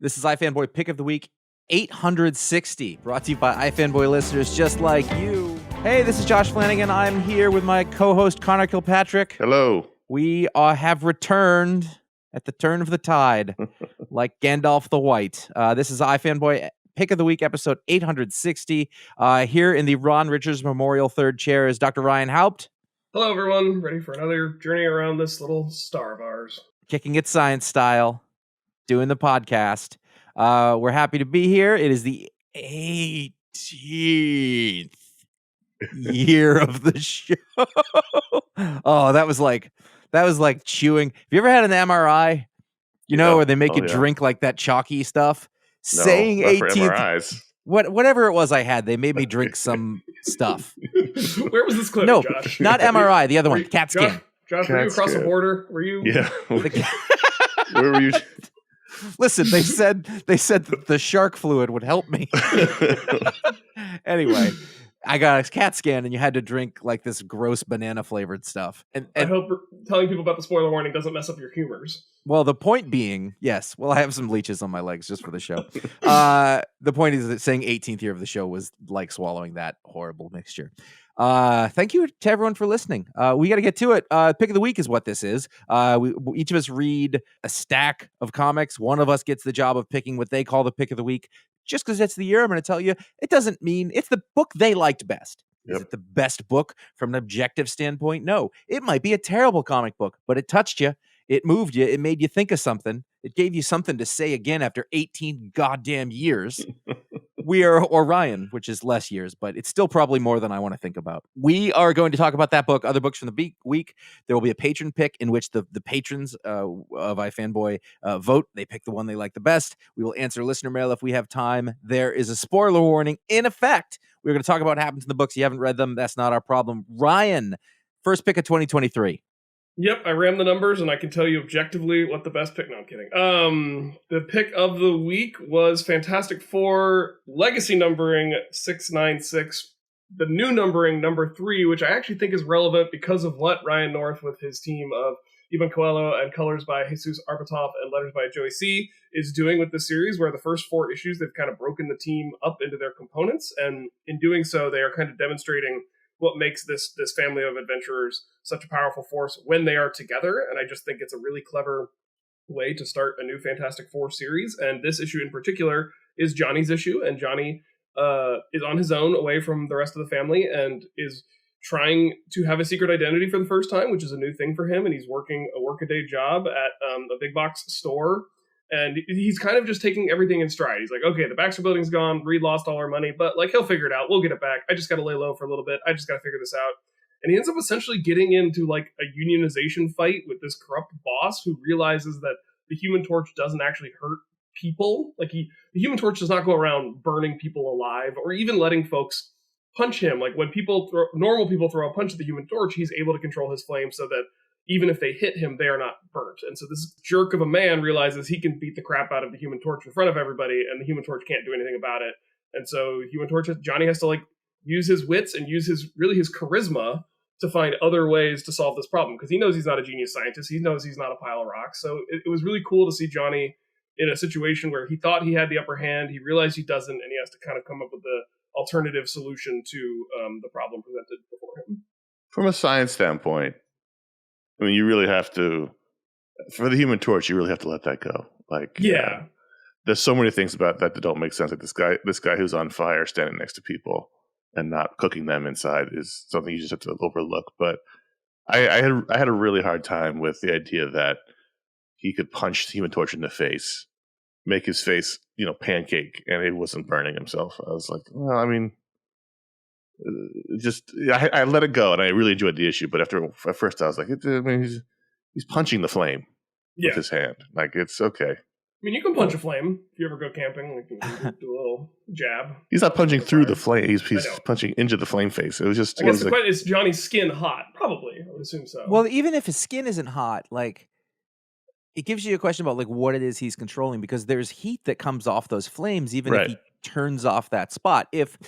This is iFanboy Pick of the Week 860, brought to you by iFanboy listeners just like you. Hey, this is Josh Flanagan. I'm here with my co-host Connor Kilpatrick. Hello. We have returned at the turn of the tide, like Gandalf the White. This is iFanboy Pick of the Week, episode 860. Here in the Ron Richards Memorial third chair is Dr. Ryan Haupt. Hello, everyone. Ready for another journey around this little star of ours. Kicking it science style, doing the podcast. We're happy to be here. It is the 18th year of the show. Oh, that was like chewing. Have you ever had an MRI? Where they make you drink like that chalky stuff? No, saying 18th. Whatever it was I had, they made me drink some stuff. Where was this clip, No, Josh? not MRI. The other one, CAT scan. Josh, were you across the border? Were you? Yeah. Where were you? Listen, they said that the shark fluid would help me. Anyway, I got a CAT scan, and you had to drink like this gross banana flavored stuff. And I hope telling people about the spoiler warning doesn't mess up your humors. Well, the point being, yes. Well, I have some leeches on my legs just for the show. The point is that saying 18th year of the show was like swallowing that horrible mixture. Thank you to everyone for listening. We got to get to it. Pick of the week is what this is. We each of us read a stack of comics. One of us gets the job of picking what they call the pick of the week. Just because it's the year, I'm going to tell you, it doesn't mean it's the book they liked best. Yep. Is it the best book from an objective standpoint? No. It might be a terrible comic book, but it touched you. It moved you. It made you think of something. It gave you something to say again after 18 goddamn years. We are Orion, which is less years, but it's still probably more than I want to think about. We are going to talk about that book, other books from the week. There will be a patron pick in which the patrons of iFanboy vote. They pick the one they like the best. We will answer listener mail if we have time. There is a spoiler warning in effect. We're going to talk about what happens in the books. You haven't read them. That's not our problem. Ryan, first pick of 2023. Yep, I ran the numbers, and I can tell you objectively what the best pick... No, I'm kidding. The pick of the week was Fantastic Four, legacy numbering 696, the new numbering number 3, which I actually think is relevant because of what Ryan North with his team of Iban Coelho and colors by Jesus Arbatov and letters by Joey C. is doing with the series, where the first 4 issues, they've kind of broken the team up into their components, and in doing so, they are kind of demonstrating what makes this family of adventurers such a powerful force when they are together. And I just think it's a really clever way to start a new Fantastic Four series. And this issue in particular is Johnny's issue. And Johnny is on his own away from the rest of the family and is trying to have a secret identity for the first time, which is a new thing for him. And he's working a workaday job at a big box store. And he's kind of just taking everything in stride. He's like, okay, the Baxter building's gone. Reed lost all our money, but like he'll figure it out. We'll get it back. I just got to lay low for a little bit. I just got to figure this out. And he ends up essentially getting into like a unionization fight with this corrupt boss who realizes that the Human Torch doesn't actually hurt people. Like the Human Torch does not go around burning people alive or even letting folks punch him. Like when normal people throw a punch at the Human Torch, he's able to control his flame so that even if they hit him, they are not burnt. And so this jerk of a man realizes he can beat the crap out of the Human Torch in front of everybody, and the Human Torch can't do anything about it. And so Johnny has to like use his wits and use his charisma to find other ways to solve this problem, because he knows he's not a genius scientist. He knows he's not a pile of rocks. So it was really cool to see Johnny in a situation where he thought he had the upper hand. He realized he doesn't, and he has to kind of come up with the alternative solution to the problem presented before him. From a science standpoint, I mean, you really have to, for the Human Torch, you really have to let that go. Like, yeah, there's so many things about that don't make sense. Like this guy who's on fire standing next to people and not cooking them inside is something you just have to overlook. But I had a really hard time with the idea that he could punch the Human Torch in the face, make his face, pancake, and he wasn't burning himself. I was like, well, I mean, I let it go, and I really enjoyed the issue. But at first, I was like, he's punching the flame with his hand. Like, it's okay. I mean, you can punch a flame if you ever go camping. Like, you can do a little jab. He's not punching through the flame. He's punching into the flame face. It was just. I guess the question is Johnny's skin hot? Probably, I would assume so. Well, even if his skin isn't hot, like, it gives you a question about like what it is he's controlling, because there's heat that comes off those flames, even if he turns off that spot. If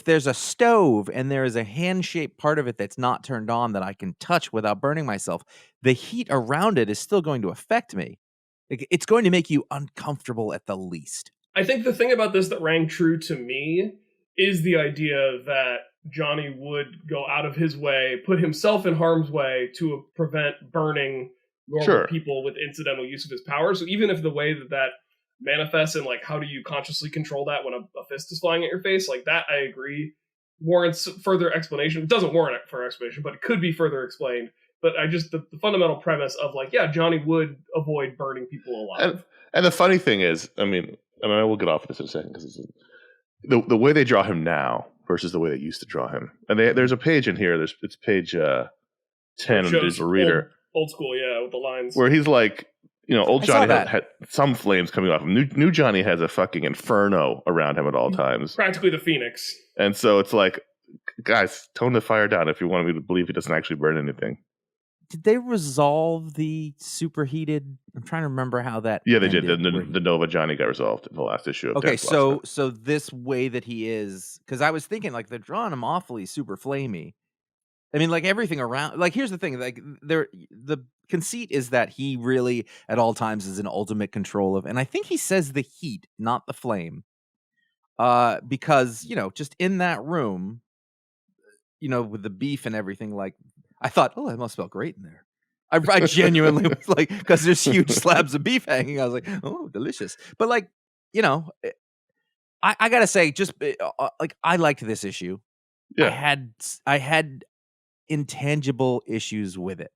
there's a stove and there is a hand-shaped part of it that's not turned on that I can touch without burning myself, the heat around it is still going to affect me. Like, it's going to make you uncomfortable at the least. I think the thing about this that rang true to me is the idea that Johnny would go out of his way, put himself in harm's way to prevent burning normal people with incidental use of his power. So even if the way that manifests and like how do you consciously control that when a fist is flying at your face, like that, I agree, warrants further explanation. It doesn't warrant further explanation, but it could be further explained. But I just the fundamental premise of like, yeah, Johnny would avoid burning people alive. And the funny thing is, I mean, we'll get off of this in a second because the way they draw him now versus the way they used to draw him. And there's a page in here. It's page 10 of the digital reader. Old school, yeah, with the lines where he's like, old Johnny had some flames coming off him. New Johnny has a fucking inferno around him at all times. Practically the Phoenix. And so it's like, guys, tone the fire down if you want me to believe he doesn't actually burn anything. Did they resolve the superheated? I'm trying to remember how that. Yeah, they did. The Nova Johnny got resolved in the last issue. Okay, so this way that he is, because I was thinking like they're drawing him awfully super flamey. I mean, like everything around. Like here's the thing: like the conceit is that he really at all times is in ultimate control of, and I think he says the heat, not the flame, because just in that room, with the beef and everything, like. I thought, it must smell great in there. I genuinely was like, because there's huge slabs of beef hanging. I was like, oh, delicious. But like, I gotta say, just like I liked this issue. Yeah, I had intangible issues with it.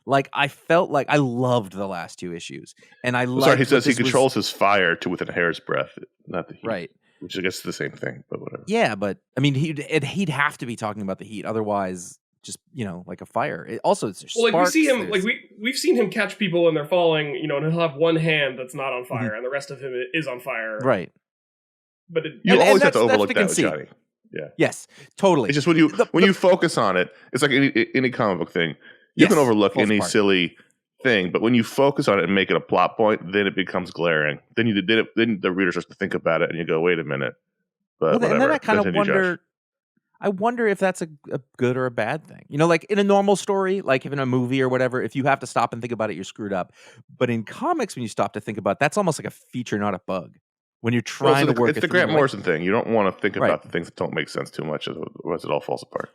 Like I felt like I loved the last two issues, and he says he controls his fire to within a hair's breadth, not the heat. Right. Which I guess is the same thing, but whatever. Yeah, but I mean, he'd have to be talking about the heat, otherwise. Just like a fire. It's sparks, like we see him, like we've seen him catch people and they're falling, and he'll have one hand that's not on fire, and the rest of him is on fire. Right. But you always have to overlook that with Johnny. Yeah. Yes. Totally. It's just when you focus on it, it's like any comic book thing. You can overlook any silly thing, but when you focus on it and make it a plot point, then it becomes glaring. Then the reader starts to think about it, and you go, "Wait a minute." But whatever. And then I kind of wonder. Josh. I wonder if that's a good or a bad thing. Like in a normal story, like if in a movie or whatever, if you have to stop and think about it, you're screwed up. But in comics, when you stop to think about it, that's almost like a feature, not a bug. When you're trying to work, it's the Grant Morrison thing. You don't want to think about the things that don't make sense too much, otherwise it all falls apart.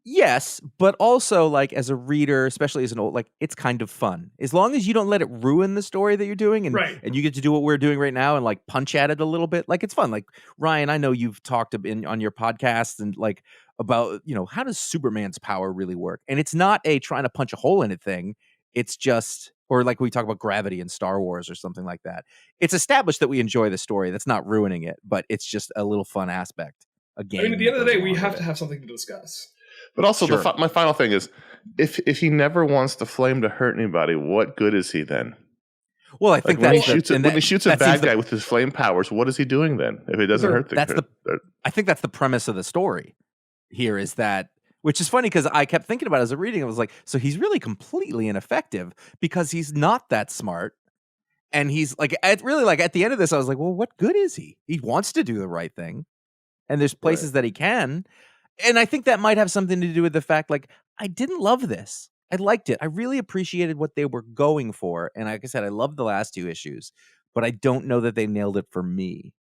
Yes, but also like as a reader, especially as an old, like it's kind of fun as long as you don't let it ruin the story that you're doing, and you get to do what we're doing right now and like punch at it a little bit. Like it's fun. Like Ryan, I know you've talked on your podcast and like about how does Superman's power really work, and it's not a trying to punch a hole in it thing. It's just or like we talk about gravity in Star Wars or something like that. It's established that we enjoy the story. That's not ruining it, but it's just a little fun aspect. I mean, at the end of the day, we have to have something to discuss. But also, my final thing is, if he never wants the flame to hurt anybody, what good is he then? Well, I think when he shoots a bad guy with his flame powers, what is he doing then? If it doesn't hurt I think that's the premise of the story. Here is that, which is funny because I kept thinking about it as a reading. I was like, so he's really completely ineffective because he's not that smart, and he's like, at the end of this, I was like, well, what good is he? He wants to do the right thing, and there's places that he can. And I think that might have something to do with the fact, like, I didn't love this. I liked it. I really appreciated what they were going for. And like I said, I loved the last two issues, but I don't know that they nailed it for me.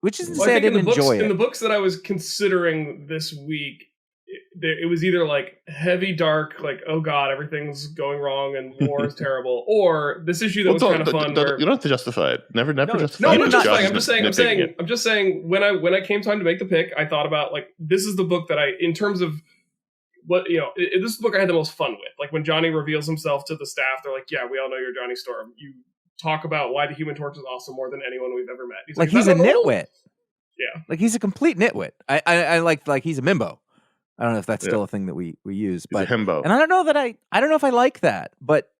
Which isn't to say I didn't enjoy it. In the books that I was considering this week, it was either like heavy dark, like, oh God, everything's going wrong and war is terrible, or this issue that was kind of fun. You don't have to justify it. Never justify it. No, I'm just saying when I came time to make the pick, I thought about like, this is the book that in terms of what, this is the book I had the most fun with. Like when Johnny reveals himself to the staff, they're like, yeah, we all know you're Johnny Storm. You talk about why the Human Torch is awesome more than anyone we've ever met. He's a nitwit. Yeah. Like he's a complete nitwit. I like he's a mimbo. I don't know if that's still a thing that we use, but and I don't know that I don't know if I like that, but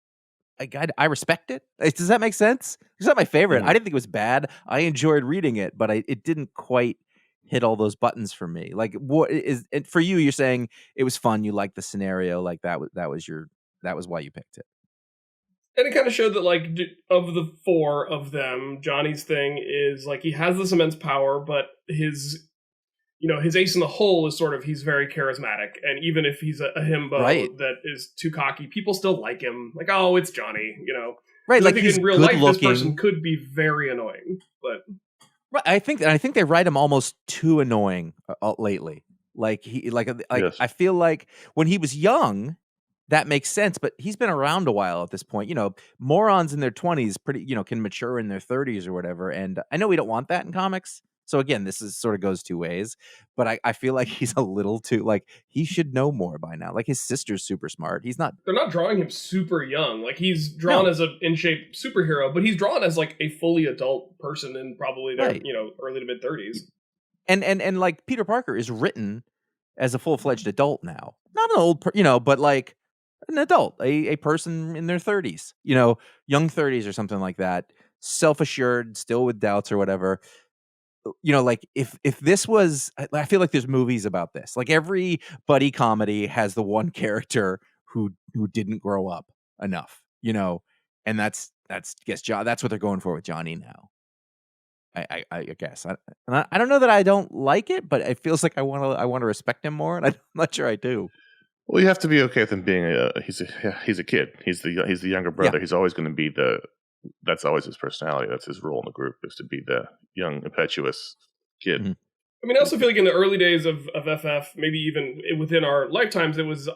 I respect it. Does that make sense? It's not my favorite. I didn't think it was bad. I enjoyed reading it, but it didn't quite hit all those buttons for me. Like what is for you? You're saying it was fun. You liked the scenario. Like that was why you picked it. And it kind of showed that, like, of the four of them, Johnny's thing is like he has this immense power, but his ace in the hole is sort of he's very charismatic, and even if he's a himbo that is too cocky, people still like him. Like, oh, it's Johnny, Right, I like think he's in real good life, looking. this person could be very annoying, but Right, I think they write him almost too annoying lately. Like Yes. I feel like when he was young, that makes sense, but he's been around a while at this point. You know, morons in their 20s can mature in their 30s or whatever. And I know we don't want that in comics. So again, this is sort of goes two ways, but I feel like he's a little too like he should know more by now. Like his sister's super smart. He's not. they're not drawing him super young. Like he's drawn as an in shape superhero, but he's drawn as like a fully adult person in probably their Right. early to mid 30s. And like Peter Parker is written as a full-fledged adult now. Not an old, but like an adult, a person in their 30s, young 30s or something like that, self-assured, still with doubts or whatever. Like if this was, I feel like there's movies about this. Like every buddy comedy has the one character who didn't grow up enough, and that's that's what they're going for with Johnny now. I guess I don't know that I don't like it, but it feels like I want to respect him more, and I'm not sure I do. Well, you have to be okay with him being he's a kid. He's the younger brother. Yeah. He's always going to be that's always his personality. That's his role in the group, is to be the young, impetuous kid. Mm-hmm. I mean, I also feel like in the early days of FF, maybe even within our lifetimes, it was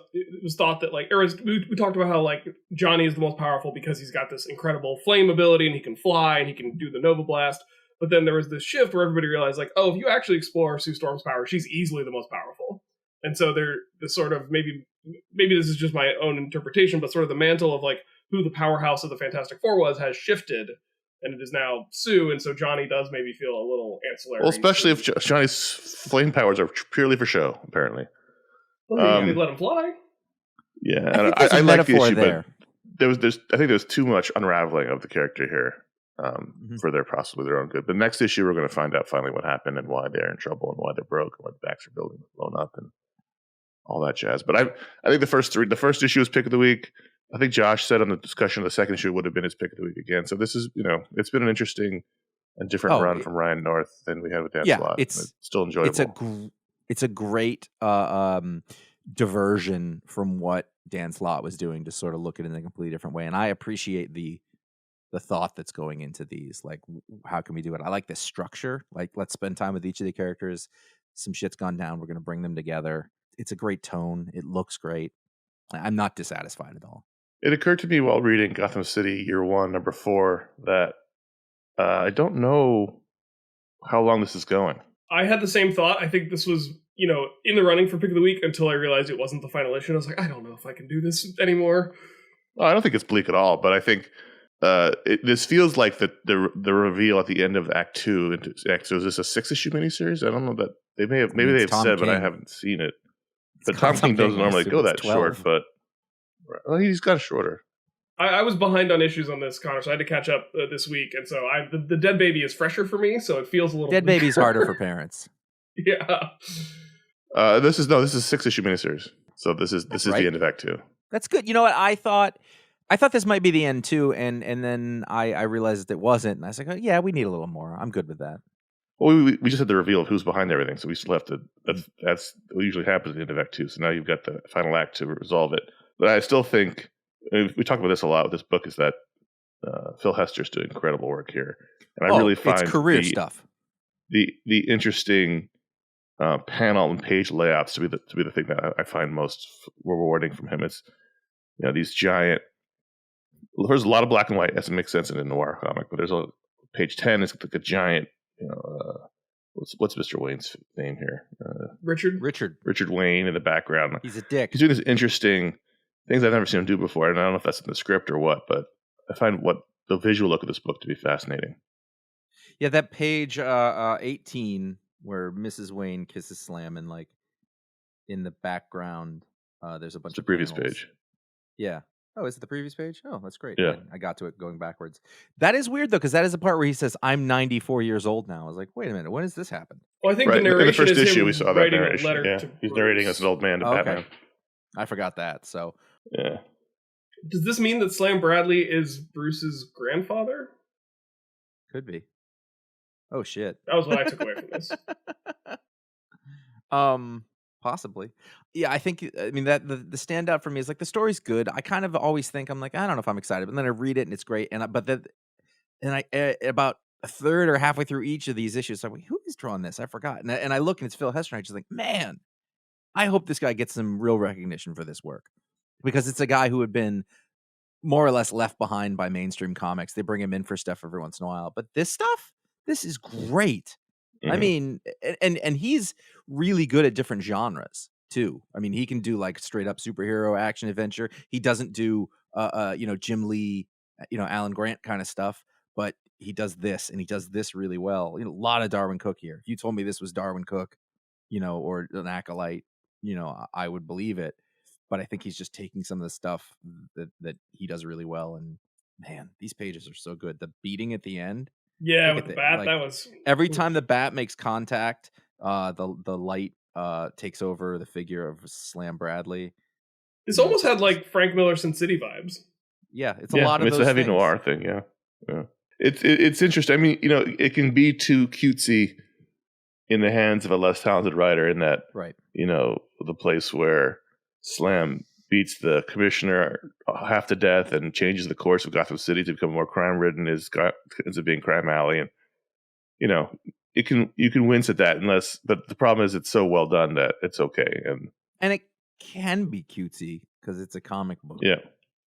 thought that we talked about how like Johnny is the most powerful because he's got this incredible flame ability and he can fly and he can do the Nova Blast. But then there was this shift where everybody realized like, oh, if you actually explore Sue Storm's power, she's easily the most powerful. And so they're the sort of maybe this is just my own interpretation, but sort of the mantle of like who the powerhouse of the Fantastic Four was has shifted, and it is now Sue, and so Johnny does maybe feel a little ancillary. Well, especially if Johnny's flame powers are purely for show, apparently. Well, let him fly. Yeah, I like the issue, but I think there's too much unraveling of the character here for their possibly their own good. The next issue, we're going to find out finally what happened and why they're in trouble and why they're broke and why the Baxter building was blown up and all that jazz. But I think the first issue was pick of the week. I think Josh said on the discussion the second issue would have been his pick of the week again. So this is, it's been an interesting and different run from Ryan North than we had with Dan Slott. It's still enjoyable. It's a great diversion from what Dan Slott was doing to sort of look at it in a completely different way. And I appreciate the thought that's going into these. Like, how can we do it? I like this structure. Like, let's spend time with each of the characters. Some shit's gone down. We're going to bring them together. It's a great tone. It looks great. I'm not dissatisfied at all. It occurred to me while reading Gotham City Year 1, number 4, that I don't know how long this is going. I had the same thought. I think this was, in the running for pick of the week until I realized it wasn't the final issue. I was like, I don't know if I can do this anymore. Well, I don't think it's bleak at all, but I think this feels like the reveal at the end of Act 2 into Act 2. Is this a 6-issue miniseries? I don't know that they may have. Maybe they've said, but I haven't seen it. But Tom King doesn't normally go that short, but he's got shorter. I was behind on issues on this, Connor, so I had to catch up this week, and so the Dead Baby is fresher for me, so it feels a little. Dead Baby's harder for parents. Yeah. This is a 6-issue miniseries, so this is the end of Act 2. That's good. You know what? I thought this might be the end too, and then I realized it wasn't, and I was like, oh, yeah, we need a little more. I'm good with that. Well, we just had the reveal of who's behind everything, so we still have to. That's what usually happens at the end of Act 2. So now you've got the final act to resolve it. But I still think we talk about this a lot with this book is that Phil Hester's doing incredible work here, and I really find it's career stuff. The interesting panel and page layouts to be the thing that I find most rewarding from him. It's these giant. There's a lot of black and white. It doesn't make sense in a noir comic, but there's page 10 is like a giant. What's Mr. Wayne's name here? Richard Wayne in the background. He's a dick. He's doing this interesting things I've never seen him do before, and I don't know if that's in the script or what, but I find the visual look of this book to be fascinating. Yeah, that page 18 where Mrs. Wayne kisses Slam, and like in the background, there's a bunch of previous panels. page. Yeah. Oh, is it the previous page? Oh, that's great. Yeah. I got to it going backwards. That is weird, though, because that is the part where he says, I'm 94 years old now. I was like, wait a minute, when does this happen? Well, I think the narration in the first is issue, him we saw that writing narration. a letter Yeah. to He's Bruce. narrating as an old man to Batman. I forgot that, so. Yeah. Does this mean that Slam Bradley is Bruce's grandfather? Could be. Oh, shit. That was what I took away from this. Possibly. Yeah, I think, I mean, that the standout for me is like the story's good. I kind of always think, I'm like, I don't know if I'm excited, but then I read it and it's great. But then, and about a third or halfway through each of these issues, I'm like, who is drawing this? I forgot. And I look and it's Phil Hester. And I just like, man, I hope this guy gets some real recognition for this work, because it's a guy who had been more or less left behind by mainstream comics. They bring him in for stuff every once in a while, but this stuff, this is great. I mean, and he's really good at different genres too. I mean, he can do like straight up superhero action adventure. He doesn't do Jim Lee, Alan Grant kind of stuff, but he does this, and he does this really well. A lot of Darwin Cook here. If you told me this was Darwin Cook, or an Acolyte, I would believe it. But I think he's just taking some of the stuff that he does really well. And man, these pages are so good. The beating at the end. Yeah, with the bat, like, that was every time the bat makes contact, the light takes over the figure of Slam Bradley. This almost had like Frank Miller Sin City vibes. Yeah, it's a lot of it's those a heavy things. noir thing. Yeah. It's interesting. I mean, it can be too cutesy in the hands of a less talented writer, in that, right? The place where Slam beats the commissioner half to death and changes the course of Gotham City to become more crime-ridden ends up being Crime Alley, and you can wince at that, but the problem is it's so well done that it's okay, and it can be cutesy because it's a comic book. Yeah,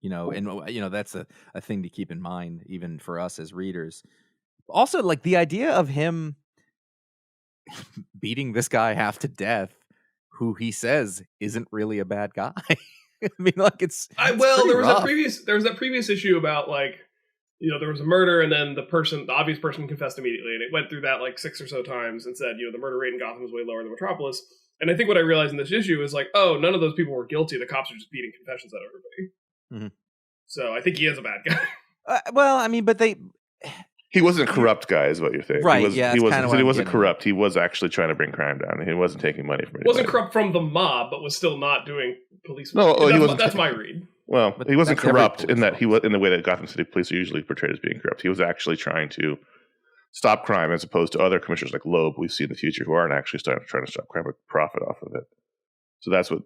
and that's a thing to keep in mind, even for us as readers. Also, like the idea of him beating this guy half to death, who he says isn't really a bad guy. I mean, like there was that previous issue about, like, there was a murder, and then the obvious person confessed immediately, and it went through that like 6 or so times and said, the murder rate in Gotham is way lower than Metropolis. And I think what I realized in this issue is like, oh, none of those people were guilty. The cops are just beating confessions out of everybody. So I think he is a bad guy. Well, I mean, but he wasn't a corrupt guy, is what you're saying, right? He wasn't corrupt. He was actually trying to bring crime down. He wasn't taking money from anybody. Wasn't corrupt from the mob, but was still not doing police work. No, he wasn't. That's my read. Well, he wasn't corrupt in that he was, in the way that Gotham City police are usually portrayed as being corrupt. He was actually trying to stop crime, as opposed to other commissioners like Loeb we see in the future, who aren't actually trying to stop crime but profit off of it. So that's what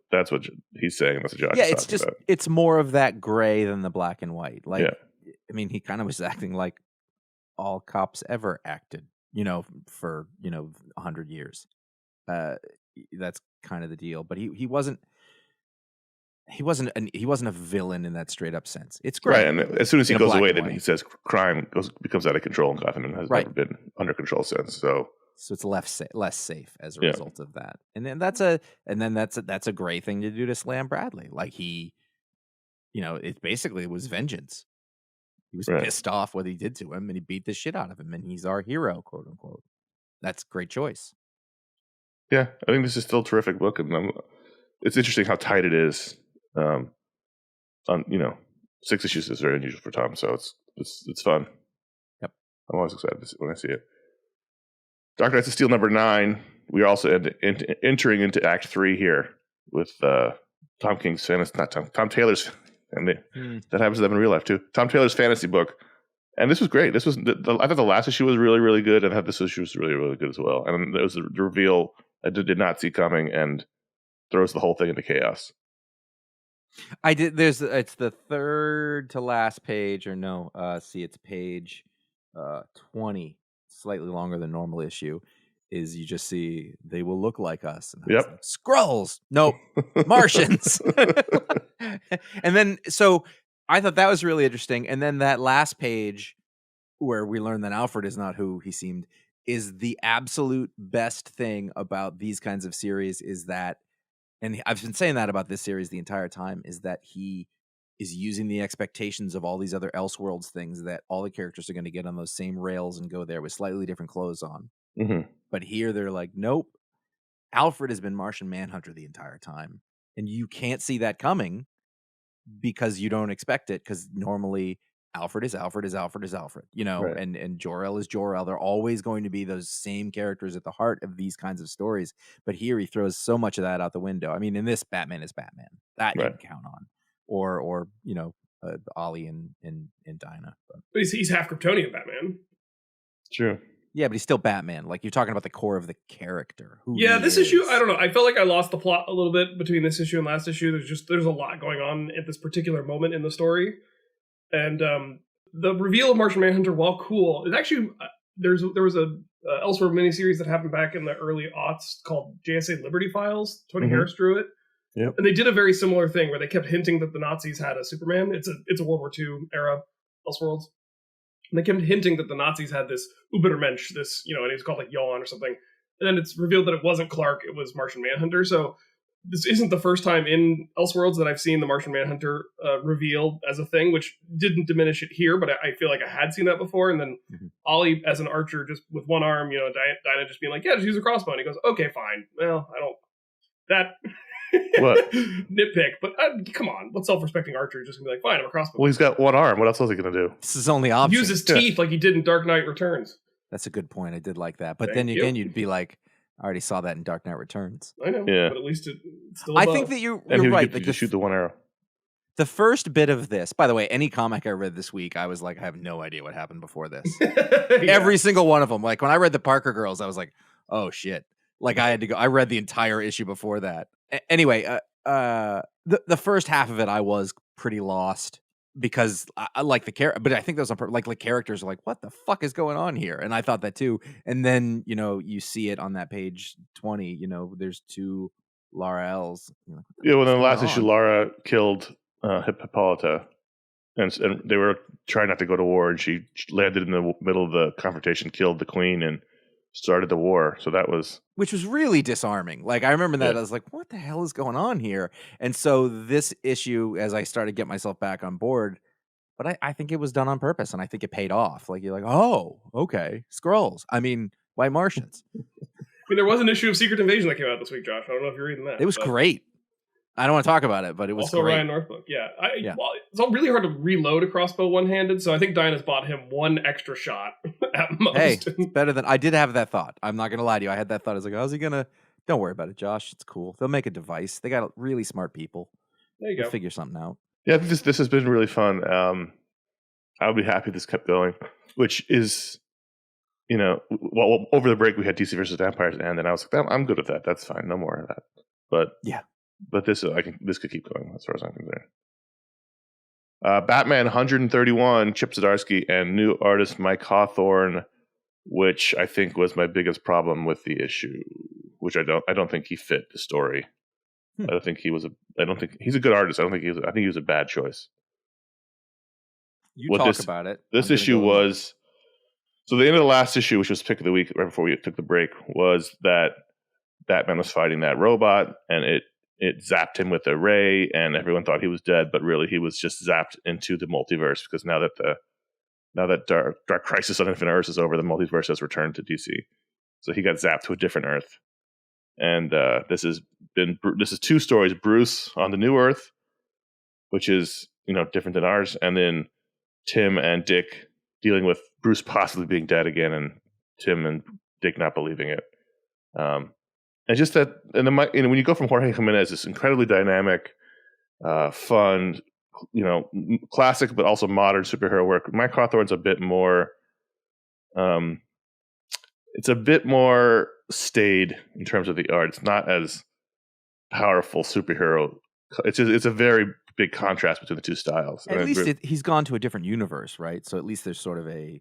he's saying. That's what Josh is talking about. It's more of that gray than the black and white. Like, I mean, he kind of was acting like all cops ever acted, for 100 years. That's kind of the deal. But he wasn't a villain in that straight up sense. It's great. Right, and as soon as he goes away, then he says crime becomes out of control in Gotham and has never been under control since. So it's less safe as a result of that. And then that's a great thing to do to Slam Bradley. Like it basically was vengeance. He was pissed off what he did to him, and he beat the shit out of him, and he's our hero, quote unquote. That's a great choice. Yeah, I think this is still a terrific book, and it's interesting how tight it is. 6 issues is very unusual for Tom, so it's fun. Yep, I'm always excited when I see it. Dark Knights of Steel #9. We are also entering into Act 3 here with Tom Taylor's, and that happens to them in real life too. Tom Taylor's fantasy book, and this was great. This was I thought the last issue was really, really good, and I thought this issue was really, really good as well. And it was a reveal I did not see coming, and throws the whole thing into chaos. I did. It's the third to last page, or no? It's page 20, slightly longer than normal issue. Is you just see they will look like us. And yep. Like, Skrulls. Nope. Martians. And then, so I thought that was really interesting. And then that last page where we learn that Alfred is not who he seemed is the absolute best thing about these kinds of series, is that, and I've been saying that about this series the entire time, is that he is using the expectations of all these other Elseworlds things, that all the characters are going to get on those same rails and go there with slightly different clothes on. Mm-hmm. But here they're like, nope, Alfred has been Martian Manhunter the entire time. And you can't see that coming because you don't expect it, because normally Alfred is Alfred, right. and Jor-El is Jor-El. They're always going to be those same characters at the heart of these kinds of stories. But here he throws so much of that out the window. I mean, in this, Batman is Batman. That you can count on. Or Ollie and Dinah. But he's half Kryptonian Batman. True. Yeah, but he's still Batman. Like, you're talking about the core of the character. Yeah, this issue, I don't know. I felt like I lost the plot a little bit between this issue and last issue. There's a lot going on at this particular moment in the story. And the reveal of Martian Manhunter, while cool, is actually, there was a Elseworld miniseries that happened back in the early aughts called JSA Liberty Files. Tony Harris drew it. Yep. And they did a very similar thing where they kept hinting that the Nazis had a Superman. It's a World War II era Elseworlds. And they kept hinting that the Nazis had this Ubermensch, this, and he was called like Yawn or something. And then it's revealed that it wasn't Clark, it was Martian Manhunter. So this isn't the first time in Elseworlds that I've seen the Martian Manhunter revealed as a thing, which didn't diminish it here, but I feel like I had seen that before. And then Ollie, as an archer, just with one arm, Dinah just being like, yeah, just use a crossbow. And he goes, okay, fine. Well, I don't... That... What? Nitpick, but come on. What self-respecting archer is just going to be like, fine, I'm a crossbow. Well, he's got one arm. What else was he going to do? This is only option. Use his teeth like he did in Dark Knight Returns. That's a good point. I did like that. But Thank then you. again, you'd be like, I already saw that in Dark Knight Returns. I know, Yeah. but at least it's still I above. think that you're And he right. would just shoot the one arrow. The first bit of this, by the way, any comic I read this week, I was like, I have no idea what happened before this. Every single one of them. Like when I read the Parker Girls, I was like, oh shit. Like I had to go. I read the entire issue before that. Anyway, the first half of it, I was pretty lost because I like the character, but I think those like the characters are like, what the fuck is going on here? And I thought that too. And then you see it on that page 20. There's two Lara L's. Yeah, well, in the last issue, Lara killed Hippolyta, and they were trying not to go to war, and she landed in the middle of the confrontation, killed the queen, and started the war. So that was... Which was really disarming. Like, I remember that. Yeah. I was like, what the hell is going on here? And so this issue, as I started to get myself back on board, but I think it was done on purpose, and I think it paid off. Like, you're like, oh, okay, Skrulls. I mean, White Martians. I mean, there was an issue of Secret Invasion that came out this week, Josh. I don't know if you're reading that. It was great. I don't want to talk about it, but it was also great. Ryan Northbook. Yeah. Well, it's really hard to reload a crossbow one-handed, so I think Dinah's bought him one extra shot at most. Hey, it's better than... I did have that thought. I'm not going to lie to you. I had that thought. I was like, how's he going to... Don't worry about it, Josh. It's cool. They'll make a device. They got really smart people. There you They'll go. figure something out. Yeah, this has been really fun. I would be happy if this kept going, which is, well, over the break we had DC versus Vampires end, and I was like, I'm good with that. That's fine. No more of that. But this could keep going as far as I'm concerned. Batman 131, Chip Zdarsky, and new artist Mike Hawthorne, which I think was my biggest problem with the issue. Which I don't think he fit the story. I don't think he's a good artist. I think he was a bad choice. You talk about it. This issue was... So the end of the last issue, which was pick of the week, right before we took the break, was that Batman was fighting that robot, and it zapped him with a ray, and everyone thought he was dead, but really he was just zapped into the multiverse, because now that Dark Crisis on Infinite Earths is over, the multiverse has returned to DC. So he got zapped to a different Earth. And this is two stories: Bruce on the new Earth, which is different than ours, and then Tim and Dick dealing with Bruce possibly being dead again, and Tim and Dick not believing it. And just that, and then when you go from Jorge Jimenez, this incredibly dynamic, fun, classic but also modern superhero work, Mike Hawthorne's a bit more. It's a bit more staid in terms of the art. It's not as powerful superhero. It's a very big contrast between the two styles. At least he's gone to a different universe, right? So at least there's sort of a...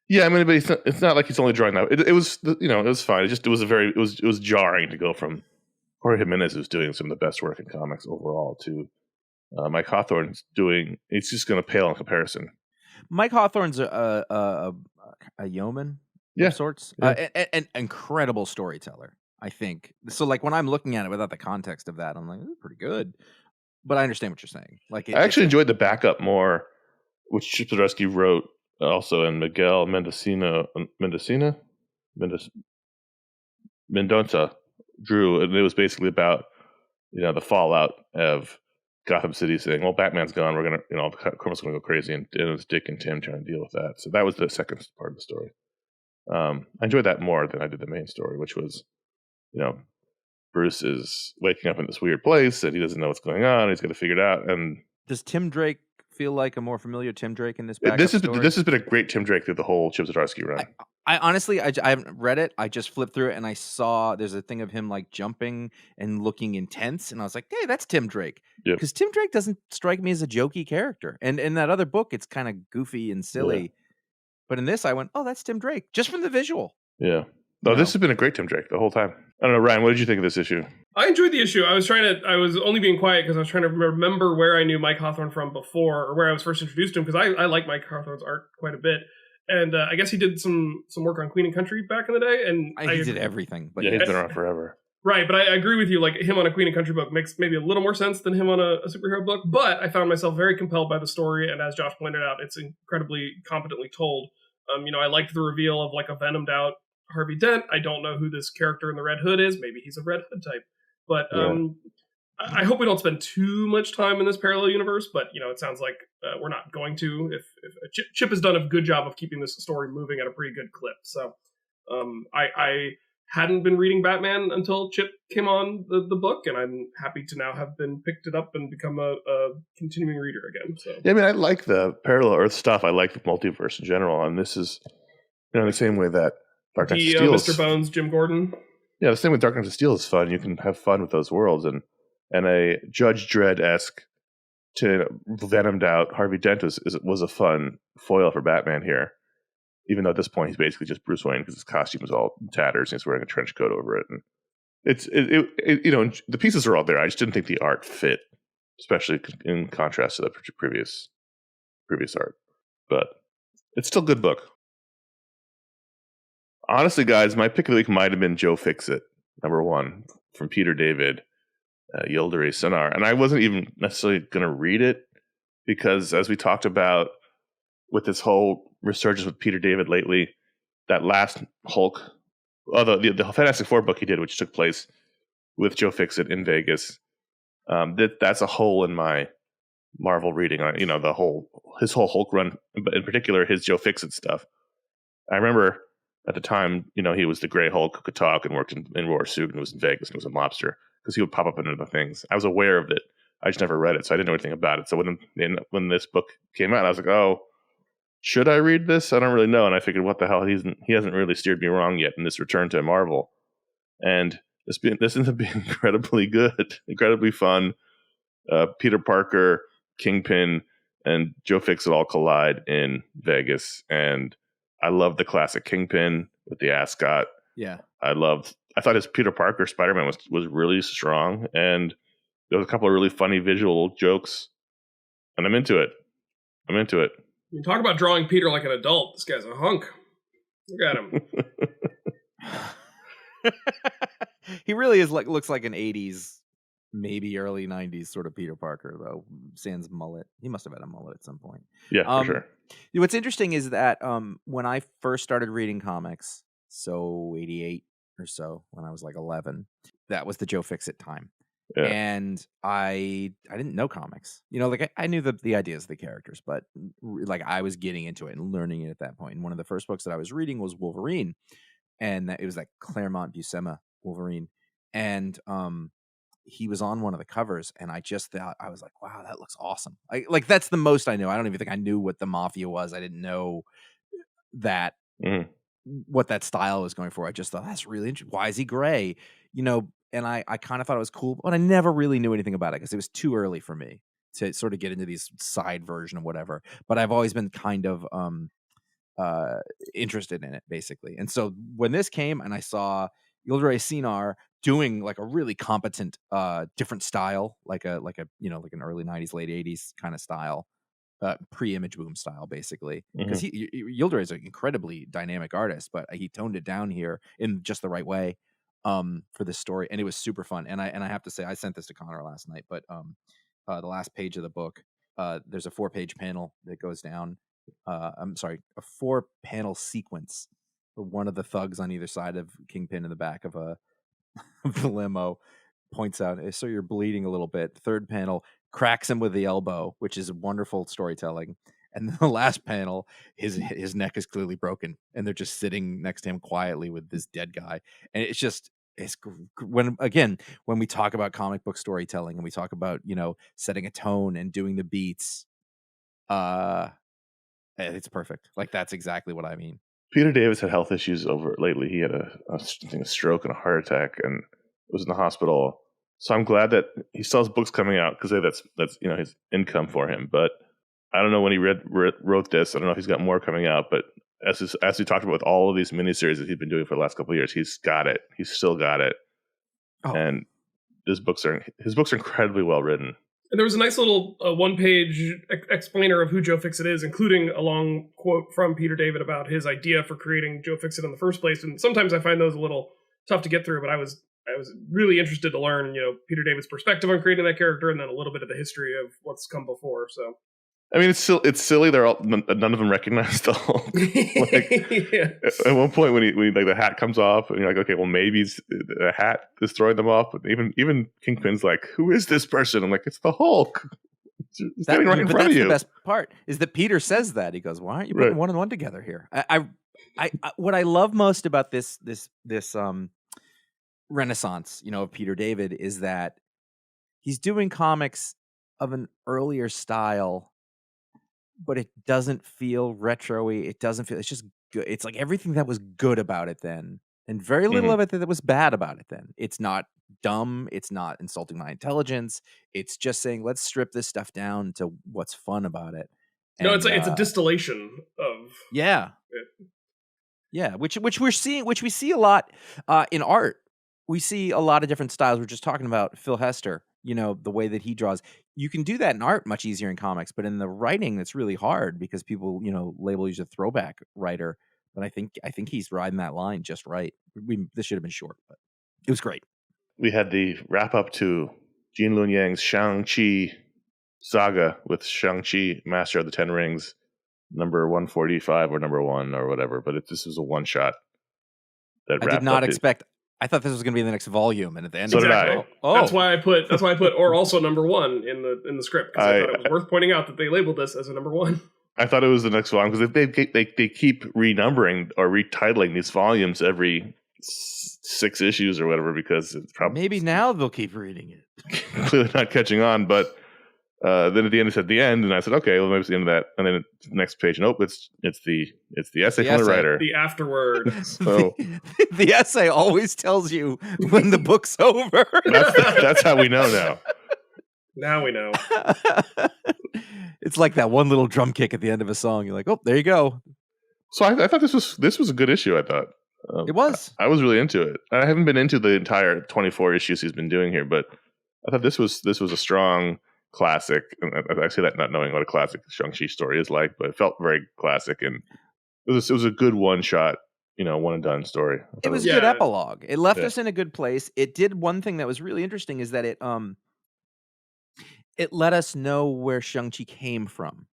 Yeah, I mean, but it's not like he's only drawing that. It was it was fine. It was jarring to go from Jorge Jimenez, who's doing some of the best work in comics overall, to Mike Hawthorne's doing. It's just going to pale in comparison. Mike Hawthorne's a yeoman. Of sorts. Yeah. An incredible storyteller, I think. So, like, when I'm looking at it without the context of that, I'm like, pretty good. But I understand what you're saying. Like, I actually enjoyed the backup more, which Chip Zdarsky wrote also, and Miguel Mendoza drew, and it was basically about the fallout of Gotham City saying, "Well, Batman's gone. We're gonna, the criminals gonna go crazy," and it was Dick and Tim trying to deal with that. So that was the second part of the story. I enjoyed that more than I did the main story, which was, Bruce is waking up in this weird place and he doesn't know what's going on. He's got to figure it out. And does Tim Drake feel like a more familiar Tim Drake in this? This has been a great Tim Drake through the whole Chip Zdarsky run. I honestly, I haven't read it. I just flipped through it and I saw there's a thing of him like jumping and looking intense, and I was like, "Hey, that's Tim Drake." Yep. Because Tim Drake doesn't strike me as a jokey character, and in that other book, it's kind of goofy and silly. But in this, I went, "Oh, that's Tim Drake," just from the visual. Yeah. No, this has been a great Tim Drake the whole time. I don't know, Ryan, what did you think of this issue? I enjoyed the issue. I was only being quiet because I was trying to remember where I knew Mike Hawthorne from before, or where I was first introduced to him, because I like Mike Hawthorne's art quite a bit. And I guess he did some work on Queen and Country back in the day. And He did everything. But yeah, he's been around forever. Right, but I agree with you. Like, him on a Queen and Country book makes maybe a little more sense than him on a superhero book. But I found myself very compelled by the story, and as Josh pointed out, it's incredibly competently told. I liked the reveal of like a venomed out Harvey Dent. I don't know who this character in the Red Hood is. Maybe he's a Red Hood type. But I hope we don't spend too much time in this parallel universe. But it sounds like we're not going to. If Chip has done a good job of keeping this story moving at a pretty good clip. So I hadn't been reading Batman until Chip came on the book, and I'm happy to now have been picked it up and become a continuing reader again. So yeah, I mean, I like the parallel Earth stuff. I like the multiverse in general, and this is the same way that Dark Knight of Steel, Mr. Bones, Jim Gordon. Yeah, the same with Dark Knight of Steel is fun. You can have fun with those worlds, and a Judge Dredd-esque to venomed out Harvey Dent was a fun foil for Batman here. Even though at this point he's basically just Bruce Wayne because his costume is all in tatters and he's wearing a trench coat over it. And the pieces are all there. I just didn't think the art fit, especially in contrast to the previous art. But it's still a good book. Honestly, guys, my pick of the week might have been Joe Fixit, #1, from Peter David, Yildiray Cinar. And I wasn't even necessarily going to read it because, as we talked about with this whole resurgence with Peter David lately, that last Hulk, the Fantastic Four book he did, which took place with Joe Fixit in Vegas, that's a hole in my Marvel reading on his whole Hulk run, but in particular his Joe Fixit stuff. I remember at the time, he was the Gray Hulk who could talk and worked in War Suit and was in Vegas and was a mobster because he would pop up in other things. I was aware of it. I just never read it, so I didn't know anything about it. So when this book came out, I was like, oh, should I read this? I don't really know. And I figured, what the hell? He hasn't really steered me wrong yet in this return to Marvel. And this ends up being incredibly good, incredibly fun. Peter Parker, Kingpin, and Joe Fixit all collide in Vegas. And I love the classic Kingpin with the ascot. Yeah. I thought his Peter Parker Spider-Man was really strong. And there was a couple of really funny visual jokes. And I'm into it. You talk about drawing Peter like an adult. This guy's a hunk. Look at him. He really is looks like an 80s, maybe early 90s sort of Peter Parker, though. Sans mullet. He must have had a mullet at some point. Yeah, for sure. What's interesting is that when I first started reading comics, so 88 or so, when I was like 11, that was the Joe Fixit time. Yeah. And I didn't know comics, I knew the ideas of the characters, but like I was getting into it and learning it at that point. And one of the first books that I was reading was Wolverine, and it was like Claremont Buscema Wolverine, and he was on one of the covers, and I just thought, I was like, wow, that looks awesome. Like that's the most I knew. I don't even think I knew what the Mafia was. I didn't know that what that style was going for. I just thought, that's really interesting. Why is he gray? And I kind of thought it was cool, but I never really knew anything about it because it was too early for me to sort of get into these side version of whatever. But I've always been kind of interested in it, basically. And so when this came and I saw Yildiray Cinar doing like a really competent different style, like an early 90s, late 80s kind of style, pre-Image Boom style, basically, because Yildiray is an incredibly dynamic artist, but he toned it down here in just the right way for this story, and it was super fun. And I have to say, I sent this to Connor last night, but the last page of the book, there's a 4-page panel that goes down. A 4-panel sequence where one of the thugs on either side of Kingpin in the back of the limo points out, so you're bleeding a little bit. Third panel cracks him with the elbow, which is wonderful storytelling. And then the last panel, his neck is clearly broken, and they're just sitting next to him quietly with this dead guy. And it's when we talk about comic book storytelling and we talk about setting a tone and doing the beats, it's perfect. Like that's exactly what I mean. Peter Davis had health issues over lately. He had I think a stroke and a heart attack, and was in the hospital. So I'm glad that he still has books coming out because that's his income for him. But I don't know when he wrote this. I don't know if he's got more coming out. But as we talked about with all of these miniseries that he's been doing for the last couple of years, he's got it. He's still got it. Oh. And his books are incredibly well written. And there was a nice little one-page explainer of who Joe Fixit is, including a long quote from Peter David about his idea for creating Joe Fixit in the first place. And sometimes I find those a little tough to get through, but I was really interested to learn, Peter David's perspective on creating that character, and then a little bit of the history of what's come before. So, I mean, it's silly. None of them recognize the Hulk. At one point, when the hat comes off, and you're like, okay, well, maybe the hat is throwing them off. But even Kingpin's like, who is this person? I'm like, it's the Hulk. It's standing right in front of you. The best part is that Peter says that. He goes, why aren't you putting one and one together here? I what I love most about this renaissance, of Peter David, is that he's doing comics of an earlier style, but it doesn't feel retro-y. It doesn't feel, it's just good. It's like everything that was good about it then, and very little of it that was bad about it then. It's not dumb. It's not insulting my intelligence. It's just saying, let's strip this stuff down to what's fun about it. And, no, it's a distillation of which we see a lot in art. We see a lot of different styles. We're just talking about Phil Hester, the way that he draws. You can do that in art much easier in comics, but in the writing, it's really hard because people, label you as a throwback writer. But I think he's riding that line just right. This should have been short, but it was great. We had the wrap up to Gene Luen Yang's Shang-Chi saga with Shang-Chi, Master of the Ten Rings, number 145 or number 1 or whatever. But this was a one shot. I did not expect. I thought this was going to be the next volume, and at the end, so did I. Oh. That's why I put or also number 1 in the script, because I thought it was worth pointing out that they labeled this as a number 1. I thought it was the next volume because they keep renumbering or retitling these volumes every 6 issues or whatever, because it's probably maybe now they'll keep reading it. Clearly not catching on, but then at the end it said the end, and I said, okay, well maybe it's the end of that. And then the next page, nope, it's the essay from the writer, the afterword. So the essay always tells you when the book's over. That's how we know now. Now we know. It's like that one little drum kick at the end of a song. You're like, oh, there you go. So I thought this was a good issue. I thought it was. I was really into it. I haven't been into the entire 24 issues he's been doing here, but I thought this was a strong classic. And I say that not knowing what a classic Shang-Chi story is like, but it felt very classic, and it was a good one shot, one and done story. It was a good epilogue. It left us in a good place. It did one thing that was really interesting, is that it let us know where Shang-Chi came from.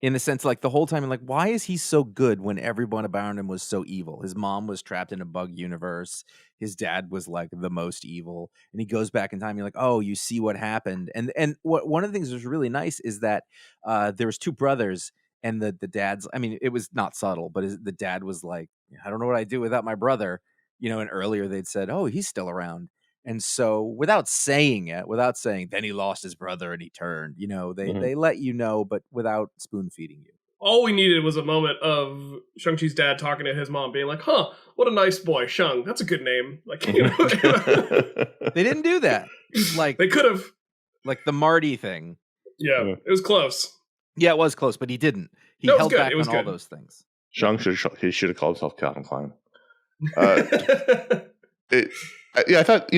In the sense, like, the whole time, like, why is he so good when everyone around him was so evil? His mom was trapped in a bug universe. His dad was, like, the most evil. And he goes back in time. You're like, oh, you see what happened. And one of the things that was really nice is that there was 2 brothers, and the dad's, I mean, it was not subtle, but the dad was like, I don't know what I'd do without my brother. And earlier they'd said, oh, he's still around. And so without saying, then he lost his brother and he turned, they let you know, but without spoon feeding you. All we needed was a moment of Shang-Chi's dad talking to his mom, being like, huh, what a nice boy, Shang. That's a good name. Like, They didn't do that. Like, they could have. Like the Marty thing. Yeah, it was close. Yeah, it was close, but he didn't. He held back on all those things. Shang should have called himself Calvin Klein. I thought,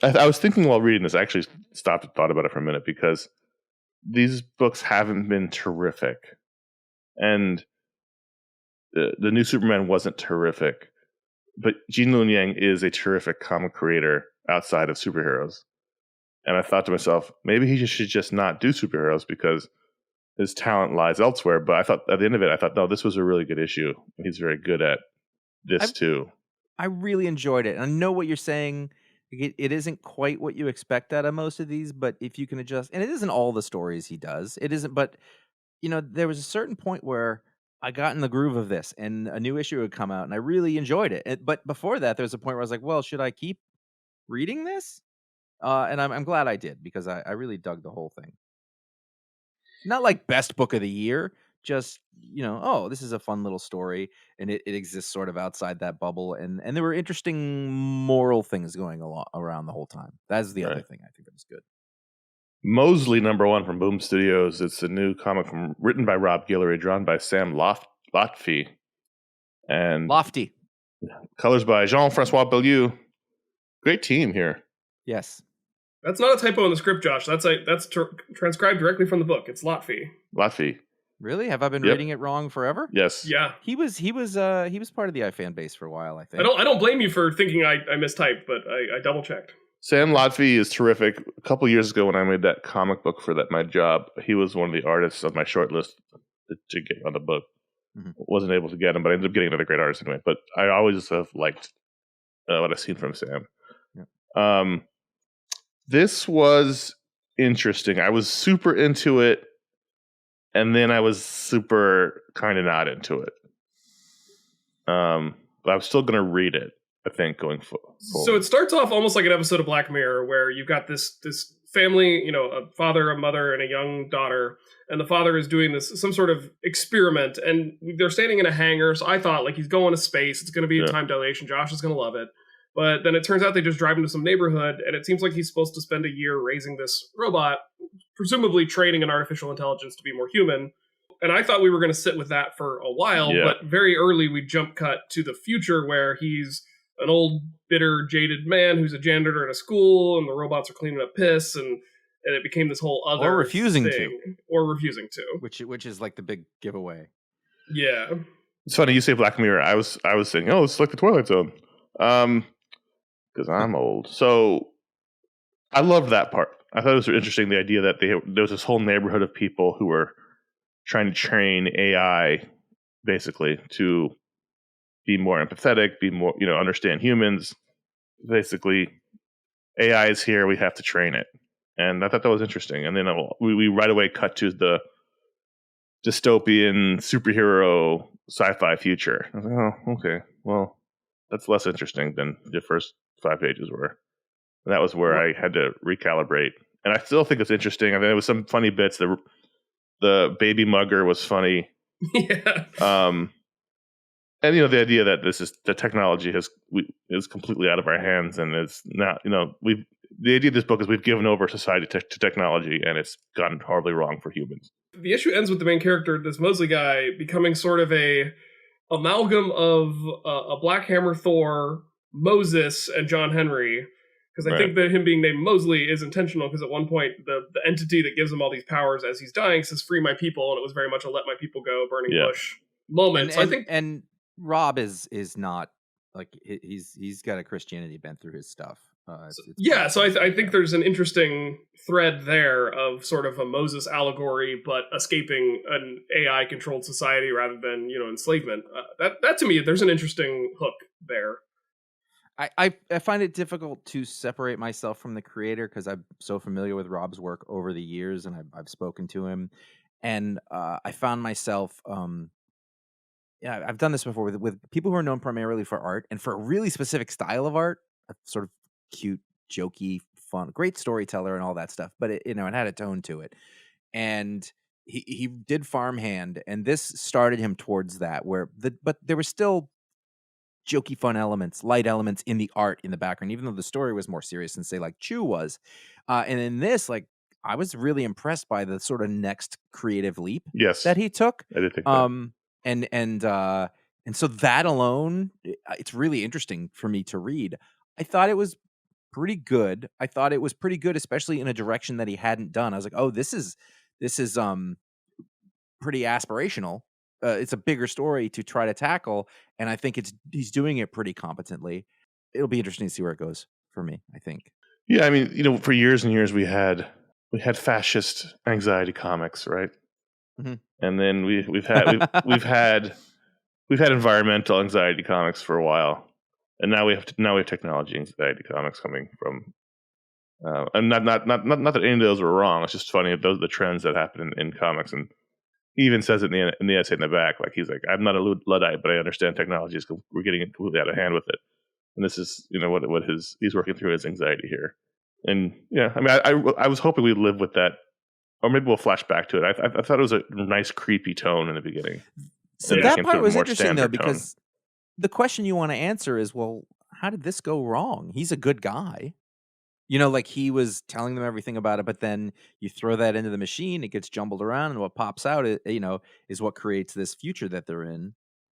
I was thinking while reading this, I actually stopped and thought about it for a minute, because these books haven't been terrific. And the new Superman wasn't terrific. But Gene Luen Yang is a terrific comic creator outside of superheroes. And I thought to myself, maybe he should just not do superheroes because his talent lies elsewhere. But I thought at the end of it, no, this was a really good issue. He's very good at this too. I really enjoyed it. And I know what you're saying. It isn't quite what you expect out of most of these, but if you can adjust, and it isn't all the stories he does. It isn't, but there was a certain point where I got in the groove of this, and a new issue would come out, and I really enjoyed it. But before that, there was a point where I was like, well, should I keep reading this? And I'm glad I did, because I really dug the whole thing. Not like best book of the year, just, oh, this is a fun little story, and it exists sort of outside that bubble, and there were interesting moral things going along around the whole time. That's the other thing I think that was good. Mosely #1 from Boom Studios. It's a new comic written by Rob Guillory, drawn by Sam Lotfi, and Lofty. Colors by Jean-Francois Bellieu. Great team here. Yes. That's not a typo in the script, Josh. That's transcribed directly from the book. It's Lotfi. Lotfi. Really? Have I been reading it wrong forever? Yes. Yeah. He was part of the iFan base for a while, I think. I don't blame you for thinking I mistyped, but I double checked. Sam Lotfi is terrific. A couple years ago when I made that comic book for my job, he was one of the artists on my short list to get on the book. Mm-hmm. Wasn't able to get him, but I ended up getting another great artist anyway. But I always have liked what I've seen from Sam. Yeah. This was interesting. I was super into it, and then I was super kind of not into it. But I'm still going to read it, I think, going forward. So it starts off almost like an episode of Black Mirror, where you've got this family, a father, a mother, and a young daughter, and the father is doing some sort of experiment, and they're standing in a hangar. So I thought, like, he's going to space. It's going to be a time dilation. Josh is going to love it. But then it turns out they just drive into some neighborhood, and it seems like he's supposed to spend a year raising this robot, presumably training an artificial intelligence to be more human. And I thought we were going to sit with that for a while, but very early we jump cut to the future where he's an old, bitter, jaded man who's a janitor at a school, and the robots are cleaning up piss, and it became this whole other or refusing thing. To, which is like the big giveaway. Yeah, it's funny you say Black Mirror. I was saying, it's like the Twilight Zone, because I'm old. So I loved that part. I thought it was interesting, the idea that there was this whole neighborhood of people who were trying to train AI basically to be more empathetic, be more, understand humans. Basically, AI is here. We have to train it. And I thought that was interesting. And then we right away cut to the dystopian superhero sci-fi future. I was like, oh, okay. Well, that's less interesting than the first 5 pages were. And that was where I had to recalibrate. And I still think it's interesting. I mean, there was some funny bits. The baby mugger was funny. Yeah. And the idea that the technology is completely out of our hands, and it's not. The idea of this book is we've given over society to technology, and it's gone horribly wrong for humans. The issue ends with the main character, this Mosely guy, becoming sort of a amalgam of a Black Hammer Thor, Moses, and John Henry. Because I think that him being named Mosely is intentional, because at one point the entity that gives him all these powers as he's dying says, "Free my people," and it was very much a "let my people go" burning bush moment. And, so I think, and Rob is not like he's got a Christianity bent through his stuff. So I think there's an interesting thread there of sort of a Moses allegory, but escaping an AI controlled society rather than enslavement. That to me, there's an interesting hook there. I find it difficult to separate myself from the creator because I'm so familiar with Rob's work over the years, and I've spoken to him, and I found myself, I've done this before with people who are known primarily for art and for a really specific style of art, a sort of cute, jokey, fun, great storyteller and all that stuff, but it had a tone to it, and he did Farmhand, and this started him towards that, but there were still jokey, fun elements, light elements in the art in the background, even though the story was more serious than, say, like Chew was. And in this, like, I was really impressed by the sort of next creative leap that he took. I did think that. And so that alone, it's really interesting for me to read. I thought it was pretty good. Especially in a direction that he hadn't done. I was like, oh, this is pretty aspirational. It's a bigger story to try to tackle, and I think he's doing it pretty competently. It'll be interesting to see where it goes for me, I think. Yeah, I mean, for years and years we had fascist anxiety comics, right? Mm-hmm. And then we've had environmental anxiety comics for a while, and now we have technology anxiety comics coming from. And not that any of those were wrong. It's just funny those are the trends that happen in comics. And he even says it in the essay in the back, like he's like, "I'm not a Luddite, but I understand technology is we're getting completely out of hand with it." And this is what he's working through his anxiety here. And yeah, I mean, I was hoping we'd live with that or maybe we'll flash back to it. I thought it was a nice creepy tone in the beginning. So And that into part a was more interesting though, standard tone. because the question you want to answer is, well, how did this go wrong? He's a good guy. You know, like he was telling them everything about it, but then you throw that into the machine, it gets jumbled around, and what pops out, is what creates this future that they're in.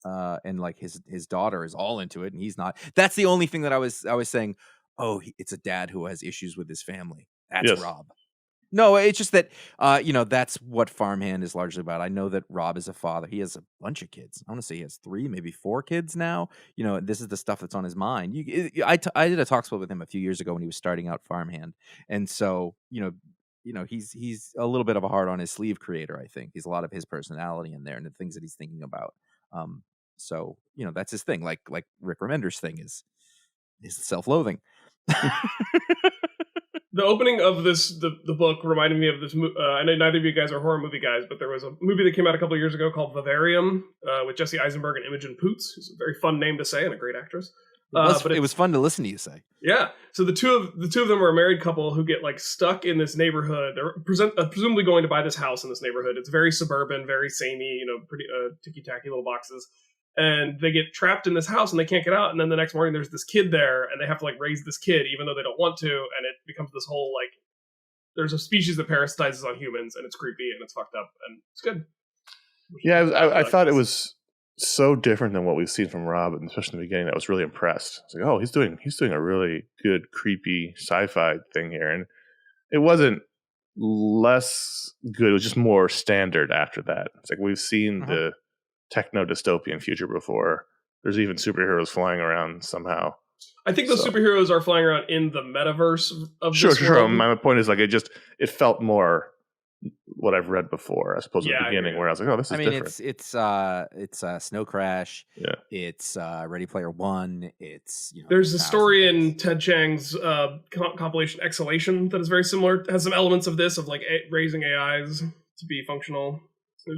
And like his daughter is all into it, and he's not. That's the only thing that I was saying. Oh, it's a dad who has issues with his family. That's Yes. Rob. No, it's just that that's what Farmhand is largely about. I know that Rob is a father. He has a bunch of kids. I want to say he has 3, maybe 4 kids now. You know, this is the stuff that's on his mind. I did a talk split with him a few years ago when he was starting out Farmhand, and so he's a little bit of a hard on his sleeve creator. I think he's a lot of his personality in there and the things that he's thinking about. So that's his thing. Like Rick Remender's thing is self-loathing. The opening of the book reminded me of this. I know neither of you guys are horror movie guys, but there was a movie that came out a couple of years ago called Vivarium with Jesse Eisenberg and Imogen Poots, who's a very fun name to say and a great actress. But it was fun to listen to you say. Yeah. So the two of them are a married couple who get like stuck in this neighborhood. They're presumably going to buy this house in this neighborhood. It's very suburban, very samey, pretty ticky-tacky little boxes. And they get trapped in this house and they can't get out. And then the next morning there's this kid there and they have to like raise this kid even though they don't want to. And it becomes this whole like, there's a species that parasitizes on humans and it's creepy and it's fucked up and it's good. Yeah, I thought it was so different than what we've seen from Rob, and especially in the beginning. I was really impressed. It's like, oh, he's doing a really good creepy sci-fi thing here, and it wasn't less good. It was just more standard after that. It's like we've seen the techno dystopian future before. There's even superheroes flying around somehow. I think those superheroes are flying around in the metaverse of sure. this world. My point is like it felt more what I've read before as opposed to the beginning where I was like, oh, this is different. It's Snow Crash. Yeah. It's Ready Player One. It's there's a story in Ted Chiang's compilation Exhalation that is very similar. It has some elements of this of like raising AIs to be functional.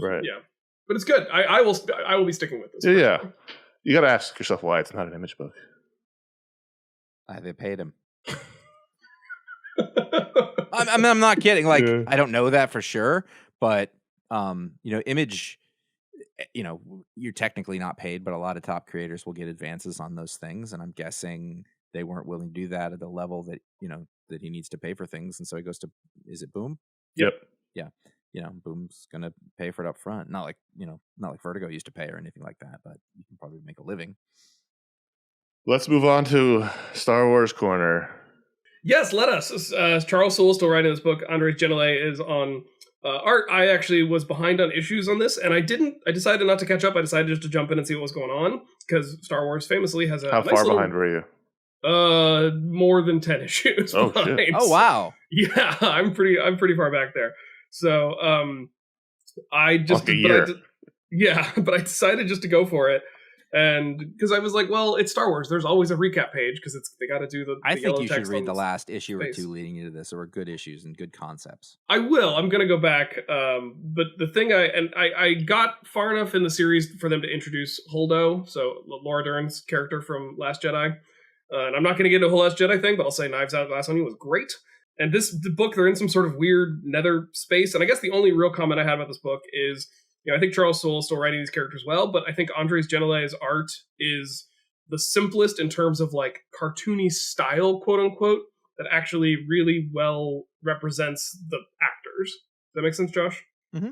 Right. Yeah. But it's good. I will be sticking with this. Yeah. You got to ask yourself why it's not an Image book. They paid him. I'm not kidding. Like, I don't know that for sure, but Image, you're technically not paid, but a lot of top creators will get advances on those things, and I'm guessing they weren't willing to do that at the level that that he needs to pay for things, and so he goes to, is it Boom? Yep. Yeah. Boom's gonna pay for it up front. Not like Vertigo used to pay or anything like that, but you can probably make a living. Let's move on to Star Wars Corner. Yes, let us. Charles Soule is still writing this book. Andres Genele is on art. I actually was behind on issues on this, and I decided not to catch up. I decided just to jump in and see what was going on, because Star Wars famously has a How far behind were you? More than 10 issues behind. Shit. Oh, wow. Yeah, I'm pretty far back there. So I just... Like a year. But I decided just to go for it. And because I was like, well, it's Star Wars. There's always a recap page because they got to do the. I think you should read the last issue or two leading into this. There were good issues and good concepts. I will. I'm going to go back. But the thing I got far enough in the series for them to introduce Holdo, so Laura Dern's character from Last Jedi. And I'm not going to get into a whole Last Jedi thing, but I'll say Knives Out Glass Onion was great. And the book, they're in some sort of weird nether space. And I guess the only real comment I had about this book is, I think Charles Soule is still writing these characters well, but I think Andres Genele's art is the simplest in terms of like cartoony style, quote unquote, that actually really well represents the actors. Does that make sense, Josh? Mm-hmm.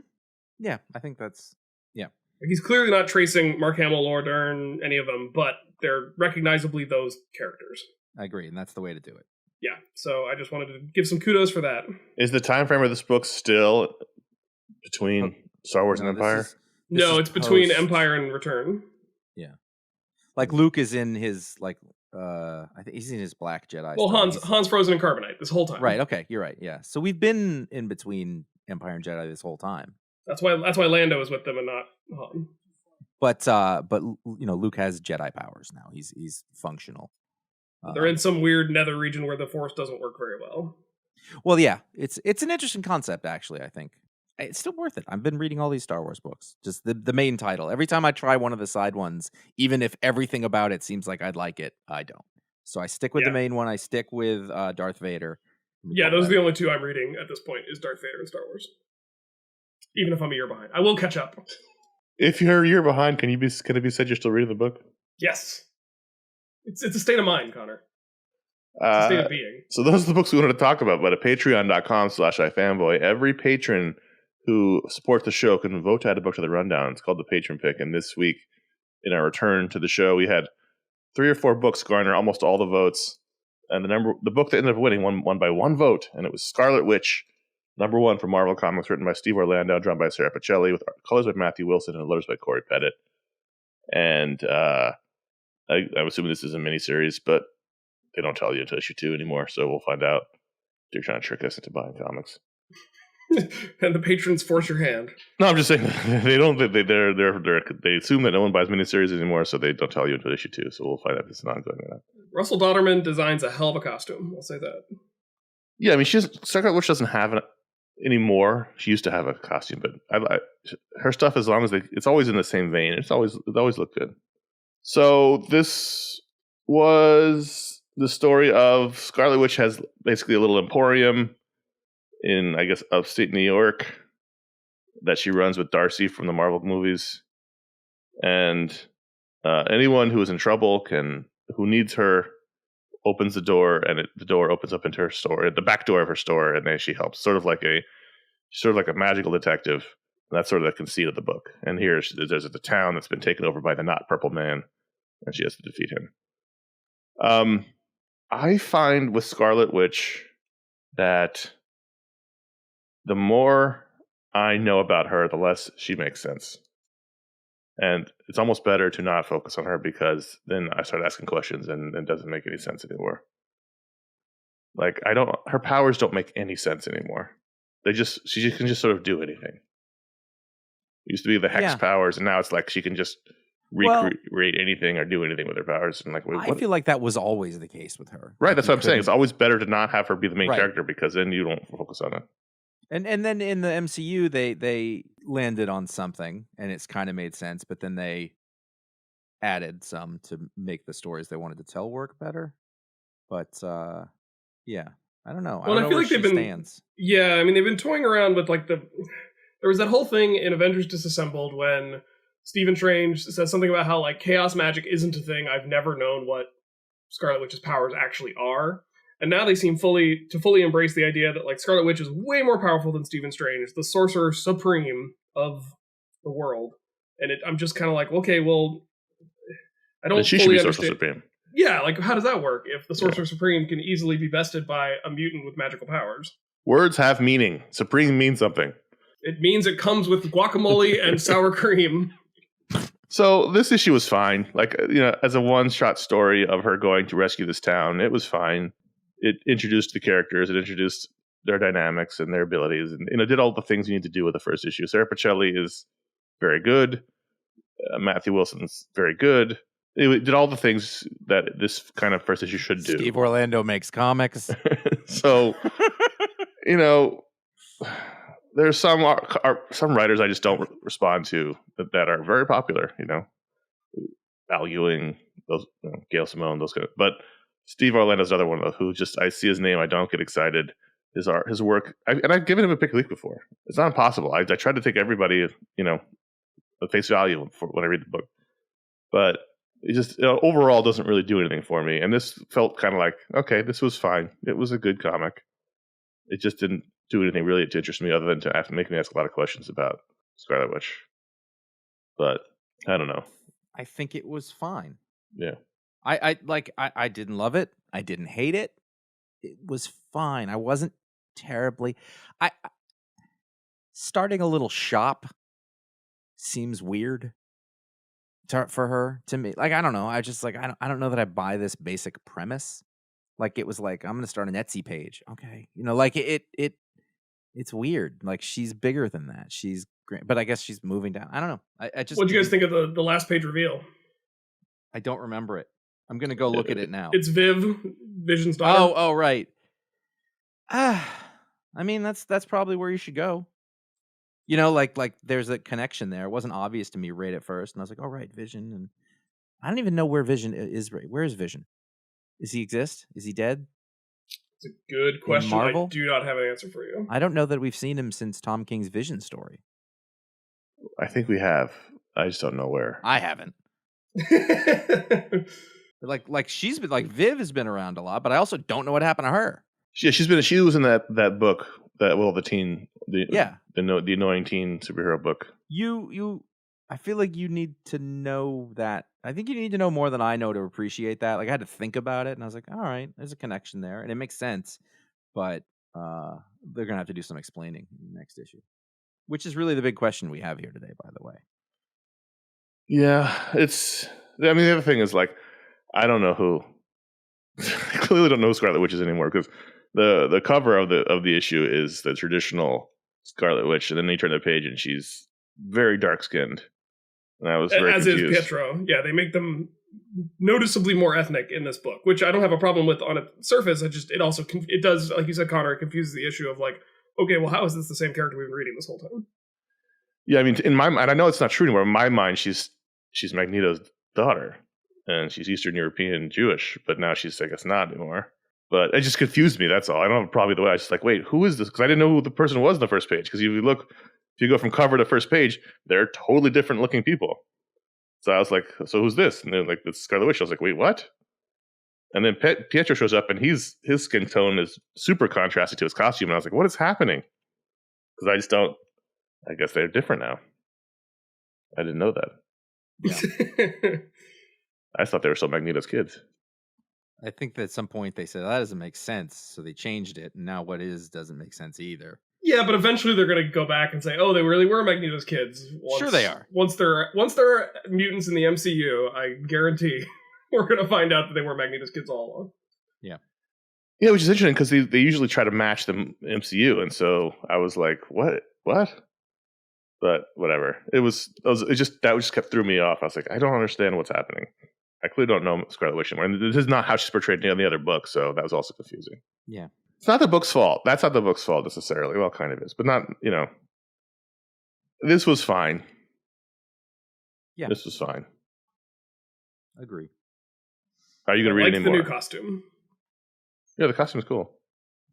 Yeah, I think that's, Like he's clearly not tracing Mark Hamill, Laura Dern, any of them, but they're recognizably those characters. I agree, and that's the way to do it. Yeah, so I just wanted to give some kudos for that. Is the time frame of this book still between Star Wars and Empire? It's between Empire and Return. Yeah. Like Luke is in his I think he's in his Black Jedi. Well, Han's frozen in carbonite this whole time. Right, okay, you're right. Yeah. So we've been in between Empire and Jedi this whole time. That's why Lando is with them and not Han. But Luke has Jedi powers now. He's functional. They're in some weird nether region where the Force doesn't work very well. Well, yeah, it's an interesting concept, actually. I think it's still worth it. I've been reading all these Star Wars books, just the main title. Every time I try one of the side ones, even if everything about it seems like I'd like it, I don't. So I stick with the main one. I stick with Darth Vader, Yeah, those are the only two I'm reading at this point, is Darth Vader and Star Wars. Even if I'm a year behind. I will catch up. If you're a year behind, can it be said you're still reading the book? Yes. It's a state of mind, Connor. It's a state of being. So those are the books we wanted to talk about, but at patreon.com/iFanboy, every patron who supports the show can vote to add a book to the rundown. It's called the Patron Pick, and this week, in our return to the show, we had 3 or 4 books garner almost all the votes, and the book that ended up winning won by 1 vote, and it was Scarlet Witch, #1 from Marvel Comics, written by Steve Orlando, drawn by Sarah Pichelli, with colors by Matthew Wilson and letters by Corey Pettit. And I'm assuming this is a miniseries, but they don't tell you until issue 2 anymore, so we'll find out. They're trying to trick us into buying comics. And the patrons force your hand. No, I'm just saying they don't. They assume that no one buys miniseries anymore, so they don't tell you until issue 2. So we'll find out if it's an ongoing or not. Russell Dodderman designs a hell of a costume. I'll say that. Yeah, I mean, Scarlet Witch doesn't have it anymore. She used to have a costume, but her stuff, as long as it's always in the same vein. It always looked good. So this was the story of Scarlet Witch has basically a little emporium in, I guess, upstate New York that she runs with Darcy from the Marvel movies. And anyone who is in trouble who needs her opens the door, and the door opens up into her store, the back door of her store, and then she helps. Sort of like a magical detective. And that's sort of the conceit of the book. And here there's a town that's been taken over by the Not Purple Man, and she has to defeat him. I find with Scarlet Witch that the more I know about her, the less she makes sense. And it's almost better to not focus on her, because then I start asking questions and it doesn't make any sense anymore. Like, her powers don't make any sense anymore. She can just sort of do anything. It used to be the hex powers, and now it's like she can just recreate anything or do anything with her powers. And like, I feel like that was always the case with her. Right, that's what I'm saying. It's always better to not have her be the main character, because then you don't focus on it. And then in the MCU, they landed on something, and it's kind of made sense, but then they added some to make the stories they wanted to tell work better. But yeah, I don't know. Well, I feel like they've been. Yeah, I mean, they've been toying around with like there was that whole thing in Avengers Disassembled when Stephen Strange says something about how like chaos magic isn't a thing. I've never known what Scarlet Witch's powers actually are. And now they seem fully embrace the idea that like Scarlet Witch is way more powerful than Stephen Strange, the sorcerer supreme of the world. And I'm just kind of like, okay, well, I don't fully understand. Supreme. Yeah, like how does that work if the sorcerer supreme can easily be bested by a mutant with magical powers? Words have meaning. Supreme means something. It means it comes with guacamole and sour cream. So this issue was fine. Like, as a one-shot story of her going to rescue this town, it was fine. It introduced the characters, it introduced their dynamics and their abilities, and it did all the things you need to do with the first issue. Sarah Pichelli is very good. Matthew Wilson's very good. It did all the things that this kind of first issue should do. Steve Orlando makes comics. So, there's some writers I just don't respond to that are very popular. Al Ewing, those Gail Simone, those kind of. But Steve Orlando's another one of those who just, I see his name, I don't get excited. His work, and I've given him a pick a week before. It's not impossible. I tried to take everybody, at face value when I read the book, but it just overall doesn't really do anything for me. And this felt kind of like, okay, this was fine. It was a good comic. It just didn't do anything really to interest me, other than to make me ask a lot of questions about Scarlet Witch. But I don't know. I think it was fine. Yeah. I didn't love it. I didn't hate it. It was fine. I wasn't terribly. Starting a little shop seems weird for her, to me. Like, I don't know. I just like I don't know that I buy this basic premise. Like, it was like, I'm going to start an Etsy page. Okay, like it's weird. Like, she's bigger than that. She's great, but I guess she's moving down. I don't know. I just. What'd you guys think of the last page reveal? I don't remember it. I'm gonna go look at it now. It's Vision's daughter. Oh, right. I mean, that's probably where you should go. Like there's a connection there. It wasn't obvious to me right at first, and I was like, "Oh, right, Vision." And I don't even know where Vision is. Where is Vision? Does he exist? Is he dead? It's a good question. Marvel? I do not have an answer for you. I don't know that we've seen him since Tom King's Vision story. I think we have. I just don't know where. I haven't. Like she's been like Viv has been around a lot, but I also don't know what happened to her. She was in that book the annoying teen superhero book. I feel like you need to know that. I think you need to know more than I know to appreciate that. Like I had to think about it, and I was like, all right, there's a connection there, and it makes sense. But they're gonna have to do some explaining in the next issue, which is really the big question we have here today, by the way. Yeah, the other thing is like, I don't know who. I clearly don't know who Scarlet Witch is anymore because the cover of the issue is the traditional Scarlet Witch, and then you turn the page and she's very dark skinned. And I was very confused. Is Pietro. Yeah, they make them noticeably more ethnic in this book, which I don't have a problem with on its surface. It does, like you said, Connor, it confuses the issue of like, okay, well, how is this the same character we've been reading this whole time? Yeah, I mean, in my mind, I know it's not true anymore. In my mind, she's Magneto's daughter, and she's Eastern European Jewish, but now she's, I guess, not anymore. But it just confused me. That's all. I don't have a problem with the way. I was just like, wait, who is this? Because I didn't know who the person was on the first page. Because if you go from cover to first page, they're totally different looking people. So I was like, so who's this? And they're like, it's Scarlet Witch. I was like, wait, what? And then Pietro shows up, and his skin tone is super contrasted to his costume. And I was like, what is happening? Because I guess they're different now. I didn't know that. Yeah. I thought they were still Magneto's kids. I think that at some point they said that doesn't make sense, so they changed it, and now what is doesn't make sense either. Yeah, but eventually they're going to go back and say, "Oh, they really were Magneto's kids." Sure, they are. Once there are mutants in the MCU, I guarantee we're going to find out that they were Magneto's kids all along. Yeah. Yeah, which is interesting because they usually try to match the MCU, and so I was like, "What?" But whatever. That just kept threw me off. I was like, I don't understand what's happening. I clearly don't know Scarlet Witch anymore. And this is not how she's portrayed in the other book, so that was also confusing. Yeah. It's not the book's fault. That's not the book's fault necessarily. Well, it kind of is, but not, this was fine. Yeah. This was fine. Agree. Are you going to read any more? The new costume. Yeah, the costume's cool.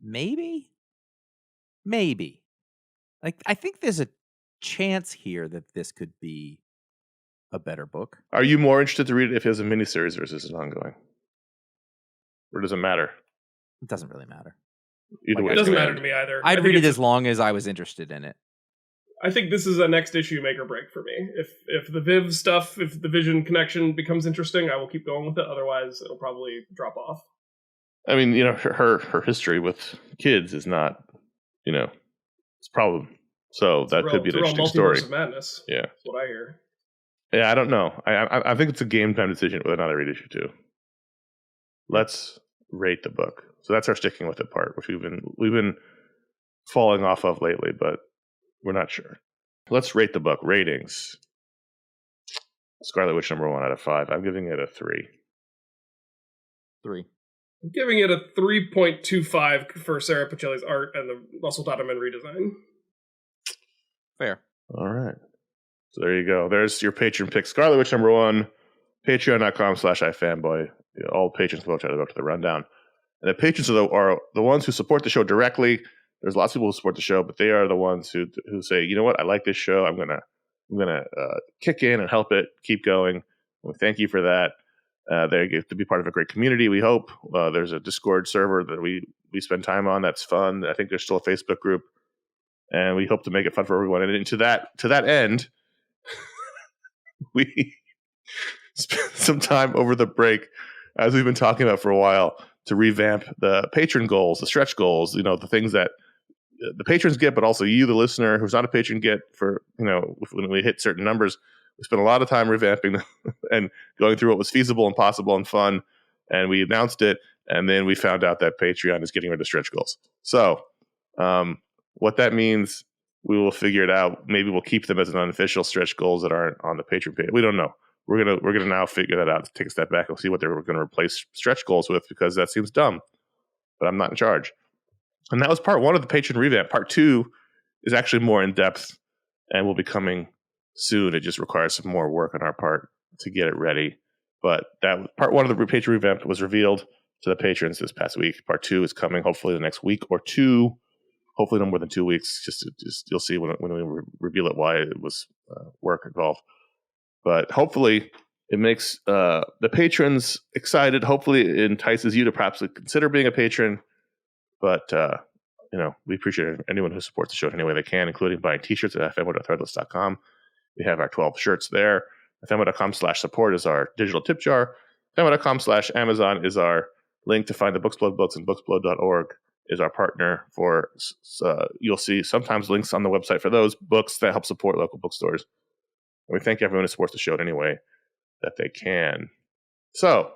Maybe. Like, I think there's a chance here that this could be a better book. Are you more interested to read it if it has a miniseries versus an ongoing? Or does it matter? It doesn't really matter. Either way, it doesn't matter to me either. I'd read it as long as I was interested in it. I think this is a next issue make or break for me. If the Viv stuff, if the Vision connection becomes interesting, I will keep going with it. Otherwise, it'll probably drop off. I mean, her history with kids is not, it's a problem. So that could be an interesting story. Of madness. Yeah, that's what I hear. Yeah, I don't know. I think it's a game time decision whether or not I read issue 2. Let's rate the book. So that's our sticking with it part, which we've been falling off of lately, but we're not sure. Let's rate the book. Ratings. Scarlet Witch number 1 out of 5. I'm giving it a 3. 3. I'm giving it a 3.25 for Sarah Pacelli's art and the Russell Dotterman redesign. Fair. All right. So there you go. There's your patron pick. Scarlet Witch number 1. Patreon.com/iFanboy. All patrons will chat about to the rundown. And the patrons are the ones who support the show directly. There's lots of people who support the show, but they are the ones who say, you know what, I like this show. I'm gonna kick in and help it keep going. And we thank you for that. They get to be part of a great community. We hope there's a Discord server that we spend time on. That's fun. I think there's still a Facebook group, and we hope to make it fun for everyone. And to that end, we spent some time over the break, as we've been talking about for a while, to revamp the patron goals, the stretch goals, the things that the patrons get, but also you, the listener, who's not a patron, get for, when we hit certain numbers. We spent a lot of time revamping them and going through what was feasible and possible and fun. And we announced it. And then we found out that Patreon is getting rid of stretch goals. So what that means, we will figure it out. Maybe we'll keep them as an unofficial stretch goals that aren't on the Patreon page. We don't know. We're gonna now figure that out. Take a step back and see what they're going to replace stretch goals with, because that seems dumb. But I'm not in charge. And that was part 1 of the patron revamp. Part 2 is actually more in depth and will be coming soon. It just requires some more work on our part to get it ready. But that part 1 of the patron revamp was revealed to the patrons this past week. Part 2 is coming hopefully the next week or two. Hopefully no more than 2 weeks. Just you'll see when we reveal it why it was work involved. But hopefully it makes the patrons excited. Hopefully it entices you to perhaps consider being a patron. But we appreciate anyone who supports the show in any way they can, including buying t-shirts at ifanboy.threadless.com. We have our 12 shirts there. ifanboy.com/support is our digital tip jar. ifanboy.com/Amazon is our link to find the Booksplode books, and booksplode.org is our partner for, you'll see sometimes links on the website for those books that help support local bookstores. And we thank everyone who supports the show in any way that they can. So,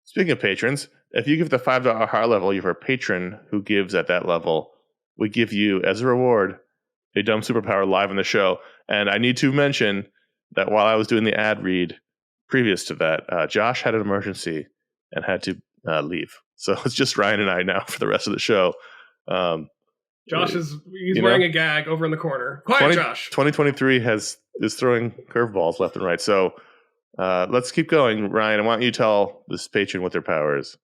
speaking of patrons, if you give the $5 higher level, you have a patron who gives at that level. We give you, as a reward, a dumb superpower live on the show. And I need to mention that while I was doing the ad read previous to that, Josh had an emergency and had to leave. So it's just Ryan and I now for the rest of the show. Josh he's wearing a gag over in the corner. Quiet, Josh. 2023 is throwing curveballs left and right. So let's keep going. Ryan, why don't you tell this patron what their power is?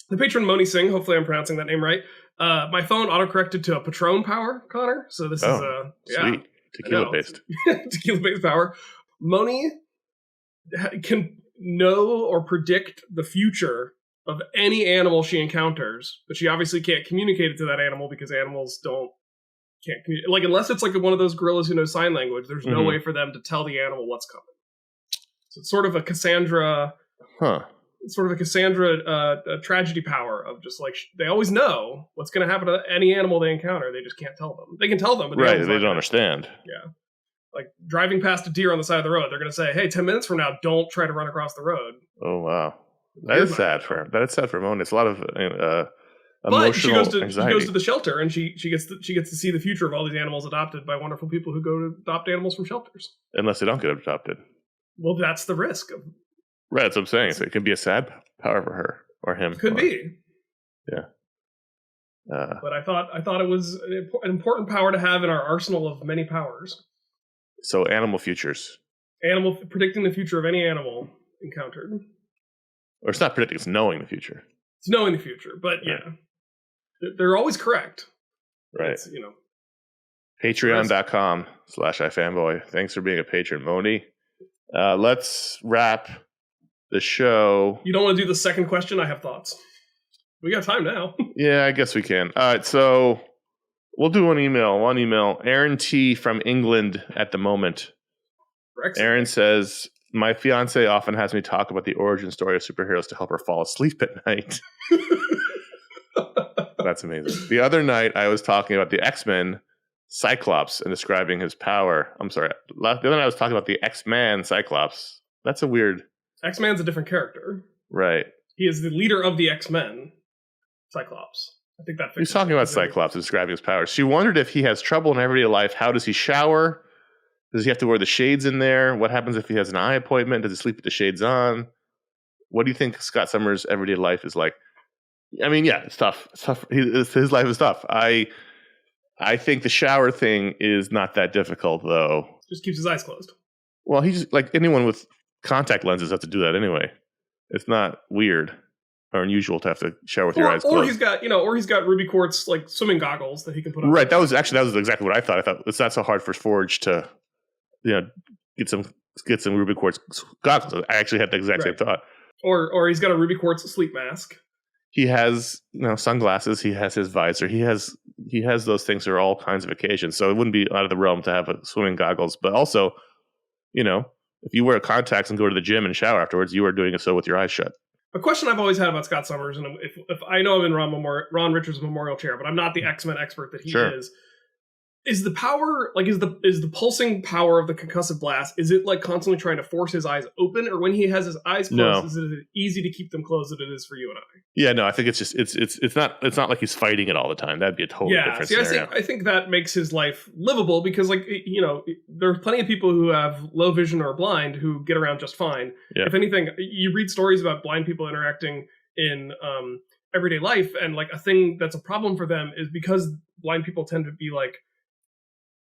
The patron Moni Singh, hopefully I'm pronouncing that name right. My phone autocorrected to a Patron power, Connor. So this is sweet. Tequila-based. Tequila-based power. Moni can know or predict the future of any animal she encounters, but she obviously can't communicate it to that animal because animals can't communicate. Like, unless it's like one of those gorillas who knows sign language, there's no way for them to tell the animal what's coming. So it's sort of a Cassandra. It's sort of a Cassandra tragedy power of just like they always know what's going to happen to any animal they encounter. They just can't tell them. They can tell them, but they don't understand. Yeah. Like driving past a deer on the side of the road, they're going to say, "Hey, 10 minutes from now, don't try to run across the road." Oh wow, that is sad for him. That is sad for Moni. It's a lot of emotional but she goes anxiety. to the shelter, and she gets to see the future of all these animals adopted by wonderful people who go to adopt animals from shelters. Unless they don't get adopted. Well, that's the risk. Right, that's what I'm saying. So it could be a sad power for her or him. Could be. Yeah. But I thought it was an important power to have in our arsenal of many powers. So animal futures. Predicting the future of any animal encountered. Or it's not predicting, it's knowing the future. It's knowing the future, but they're always correct. Right. It's, Patreon.com/iFanboy. Thanks for being a patron, Moni. Let's wrap the show. You don't want to do the second question? I have thoughts. We got time now. Yeah, I guess we can. All right, so we'll do one email. Aaron T. from England at the moment. Brexit. Aaron says, my fiance often has me talk about the origin story of superheroes to help her fall asleep at night. That's amazing. The other night, I was talking about the X-Men Cyclops and describing his power. I'm sorry. The other night, I was talking about the X-Man Cyclops. That's a weird... X-Man's a different character. Right. He is the leader of the X-Men Cyclops. I think that He's talking about Cyclops and describing his powers. She wondered if he has trouble in everyday life. How does he shower? Does he have to wear the shades in there? What happens if he has an eye appointment? Does he sleep with the shades on? What do you think Scott Summers' everyday life is like? I mean, yeah, it's tough. It's tough. His life is tough. I think the shower thing is not that difficult, though. Just keeps his eyes closed. Well, he's like anyone with contact lenses have to do that anyway. It's not weird or unusual to have to shower with your eyes closed. Or he's got ruby quartz like swimming goggles that he can put on. Right. That was exactly what I thought. I thought it's not so hard for Forge to, get some ruby quartz goggles. I actually had the exact same thought. Or he's got a ruby quartz sleep mask. He has sunglasses. He has his visor. He has those things for all kinds of occasions. So it wouldn't be out of the realm to have swimming goggles. But also, if you wear contacts and go to the gym and shower afterwards, you are doing so with your eyes shut. A question I've always had about Scott Summers, and if I know I'm in Ron Richards' memorial chair, but I'm not the X-Men expert that he is the power, like is the pulsing power of the concussive blast, is it like constantly trying to force his eyes open, or when he has his eyes closed, is it easy to keep them closed as it is for you and I? Yeah, no, I think it's just it's not like he's fighting it all the time. That'd be a totally different scenario. I think that makes his life livable because, there's plenty of people who have low vision or are blind who get around just fine. Yeah. If anything, you read stories about blind people interacting in everyday life, and like a thing that's a problem for them is because blind people tend to be like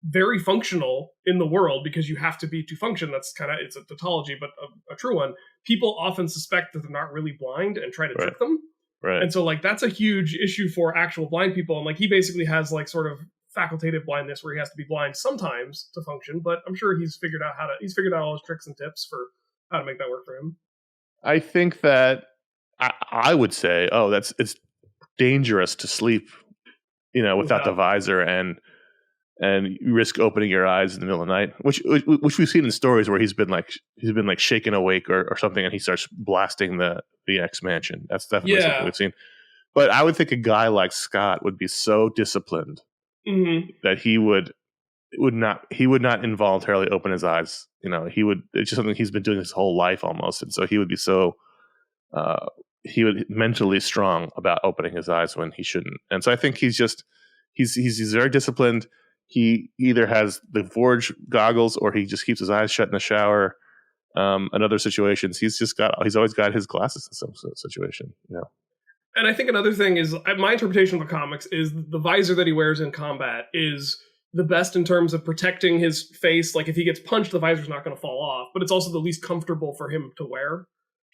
very functional in the world because you have to be to function. That's it's a tautology, but a true one. People often suspect that they're not really blind and try to trick them. Right. And so like that's a huge issue for actual blind people. And like he basically has like sort of facultative blindness where he has to be blind sometimes to function, but I'm sure he's figured out all his tricks and tips for how to make that work for him. I think that I would say, it's dangerous to sleep, without the visor and you risk opening your eyes in the middle of the night, which we've seen in stories where he's been like shaken awake or something, and he starts blasting the X mansion. That's definitely something we've seen. But I would think a guy like Scott would be so disciplined that he would not involuntarily open his eyes. It's just something he's been doing his whole life almost, and so he would be so he would mentally strong about opening his eyes when he shouldn't. And so I think he's very disciplined. He either has the Forge goggles or he just keeps his eyes shut in the shower. In other situations, he's always got his glasses in some situation. And I think another thing is my interpretation of the comics is the visor that he wears in combat is the best in terms of protecting his face. Like if he gets punched, the visor's not going to fall off, but it's also the least comfortable for him to wear.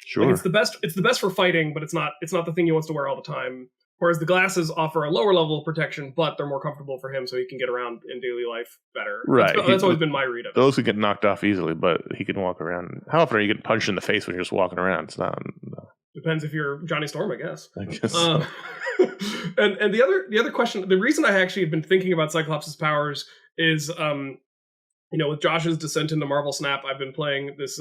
Sure. Like it's the best for fighting, but it's not the thing he wants to wear all the time. Whereas the glasses offer a lower level of protection, but they're more comfortable for him so he can get around in daily life better. Right. That's always been my read of it. Those could get knocked off easly, but he can walk around. How often are you getting punched in the face when you're just walking around? It's not. No. Depends if you're Johnny Storm, I guess. So. And the other question, the reason I actually have been thinking about Cyclops' powers is, with Josh's descent into Marvel Snap, I've been playing this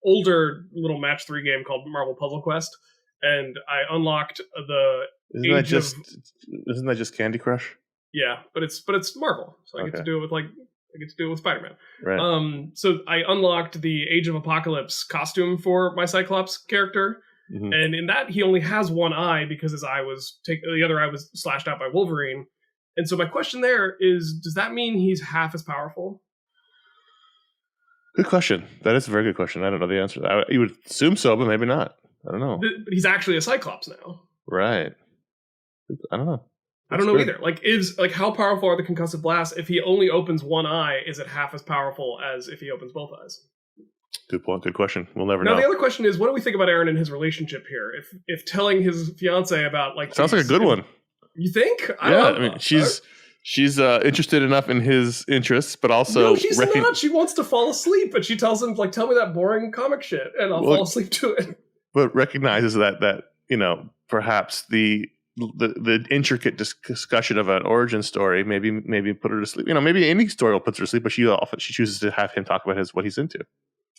older little match 3 game called Marvel Puzzle Quest, and I unlocked the. Isn't that just Candy Crush? Yeah, but it's Marvel, so I get to do it with Spider-Man. Right. So I unlocked the Age of Apocalypse costume for my Cyclops character, and in that he only has one eye because the other eye was slashed out by Wolverine. And so my question there is, does that mean he's half as powerful? Good question. That is a very good question. I don't know the answer to that. You would assume so, but maybe not. I don't know. But he's actually a Cyclops now. Right. I don't know. I don't know either. How powerful are the concussive blasts? If he only opens one eye, is it half as powerful as if he opens both eyes? Good point. Good question. We'll never know. Now, the other question is, what do we think about Aaron and his relationship here? If telling his fiance about sounds like a good one. You think? I mean, she's interested enough in his interests, but also no, she's not. She wants to fall asleep, but she tells him tell me that boring comic shit, and I'll fall asleep to it. But recognizes that perhaps the intricate discussion of an origin story maybe put her to sleep. Maybe any story will put her to sleep, but she chooses to have him talk about what he's into.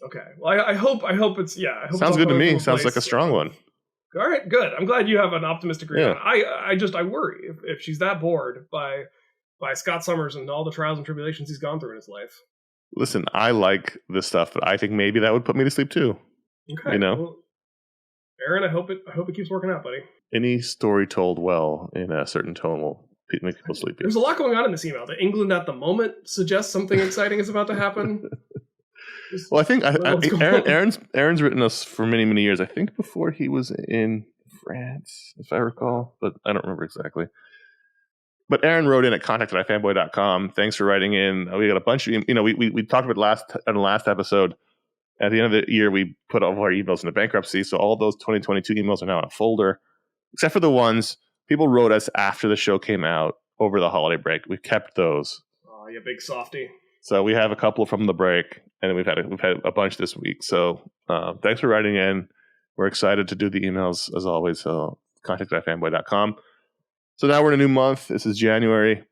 Okay. Well, I hope it's sounds good to me. Sounds like a strong one. All right, good. I'm glad you have an optimistic read. I worry if she's that bored by Scott Summers and all the trials and tribulations he's gone through in his life. Listen, I like this stuff, but I think maybe that would put me to sleep too. Okay. Well, Aaron, I hope it keeps working out, buddy. Any story told well in a certain tone will make people sleepy. There's a lot going on in this email. The England at the moment suggests something exciting is about to happen. Well, I think Aaron's written us for many, many years. I think before he was in France, if I recall, but I don't remember exactly. But Aaron wrote in at contact@ifanboy.com. Thanks for writing in. We got a bunch of, we talked about in the last episode. At the end of the year, we put all of our emails into bankruptcy. So all those 2022 emails are now in a folder, except for the ones people wrote us after the show came out over the holiday break. We've kept those. Oh, you big softy. So we have a couple from the break, and we've had a bunch this week. So thanks for writing in. We're excited to do the emails as always. So contact@ifanboy.com. So now we're in a new month. This is January.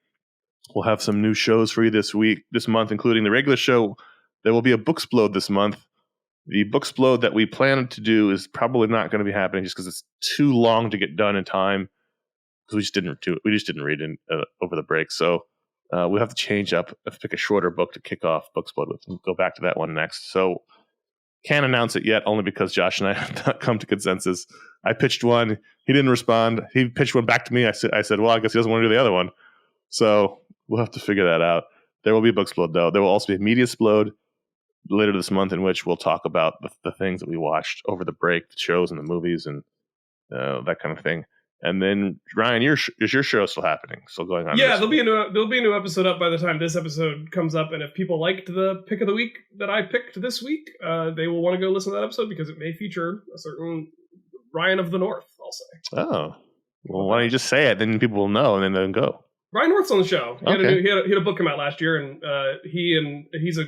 We'll have some new shows for you this month, including the regular show. There will be a Booksplode this month. The Booksplode that we planned to do is probably not going to be happening just because it's too long to get done in time. Because we just didn't do it. We just didn't read it over the break. So we'll have to change up, pick a shorter book to kick off Booksplode with, and go back to that one next. So can't announce it yet, only because Josh and I have not come to consensus. I pitched one. He didn't respond. He pitched one back to me. I said, well, I guess he doesn't want to do the other one. So we'll have to figure that out. There will be a Booksplode, though. There will also be a Mediasplode later this month in which we'll talk about the things that we watched over the break, the shows and the movies and that kind of thing. And then Ryan, is your show still happening? Still going on? Yeah, there'll be a new episode up by the time this episode comes up. And if people liked the pick of the week that I picked this week, they will want to go listen to that episode because it may feature a certain Ryan of the North, I'll say. Oh. Well, why don't you just say it? Then people will know, and then they'll go. Ryan North's on the show. He, Okay. he had a book come out last year, and he's a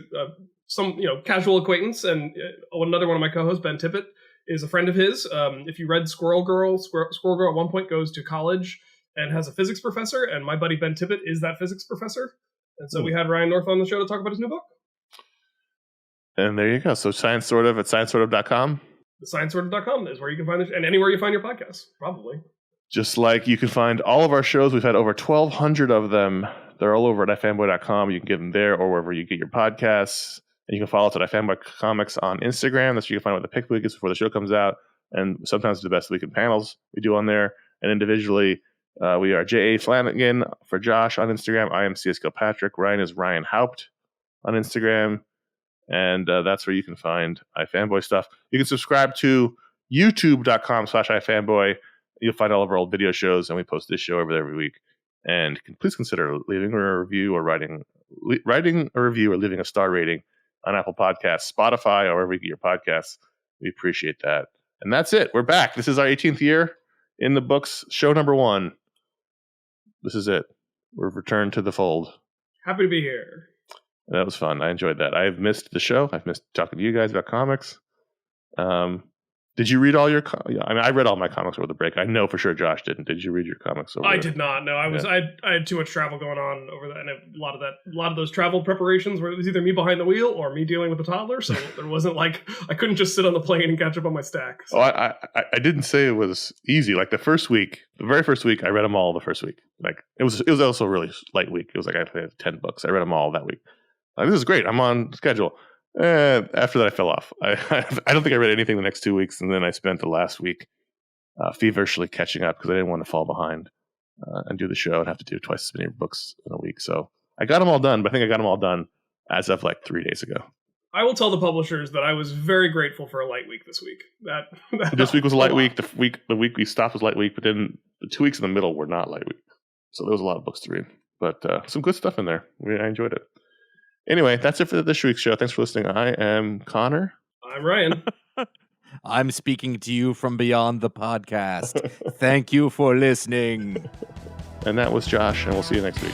casual acquaintance, and another one of my co-hosts, Ben Tippett, is a friend of his. If you read Squirrel Girl at one point goes to college and has a physics professor, and my buddy Ben Tippett is that physics professor. And so we had Ryan North on the show to talk about his new book. And there you go. So Science Sort of at sciencesortof.com. ScienceSorted.com is where you can find it, and anywhere you find your podcasts, probably. Just like you can find all of our shows. We've had over 1,200 of them. They're all over at iFanboy.com. You can get them there or wherever you get your podcasts. And you can follow us at iFanboy Comics on Instagram. That's where you can find what the pick week is before the show comes out. And sometimes the best weekend panels we do on there. And individually, we are J.A. Flanagan for Josh on Instagram. I am C.S. Kilpatrick. Ryan is Ryan Haupt on Instagram. And that's where you can find iFanboy stuff. You can subscribe to youtube.com/iFanboy. You'll find all of our old video shows, and we post this show over there every week. And please consider leaving a review or writing a review or leaving a star rating on Apple Podcasts, Spotify, or wherever you get your podcasts. We appreciate that. And that's it. We're back. This is our 18th year in the books. Show number 1. This is it. We've returned to the fold. Happy to be here. That was fun. I enjoyed that. I've missed the show. I've missed talking to you guys about comics. Did you read all your? I read all my comics over the break. I know for sure Josh didn't. Did you read your comics over? I did not. No, I had too much travel going on over that, and a lot of those travel preparations where it was either me behind the wheel or me dealing with the toddler. So there wasn't like I couldn't just sit on the plane and catch up on my stack. So. Oh, I didn't say it was easy. Like the very first week, I read them all the first week. Like it was also a really light week. It was like I had 10 books. I read them all that week. Like, this is great. I'm on schedule. After that, I fell off. I don't think I read anything the next 2 weeks, and then I spent the last week feverishly catching up because I didn't want to fall behind and do the show and have to do twice as many books in a week. So I got them all done, but I think I got them all done as of like 3 days ago. I will tell the publishers that I was very grateful for a light week this week. This week was a light week. The week we stopped was light week, but then the 2 weeks in the middle were not light week. So there was a lot of books to read, but some good stuff in there. I enjoyed it. Anyway, that's it for this week's show. Thanks for listening. I am Connor. I'm Ryan. I'm speaking to you from beyond the podcast. Thank you for listening. And that was Josh, and we'll see you next week.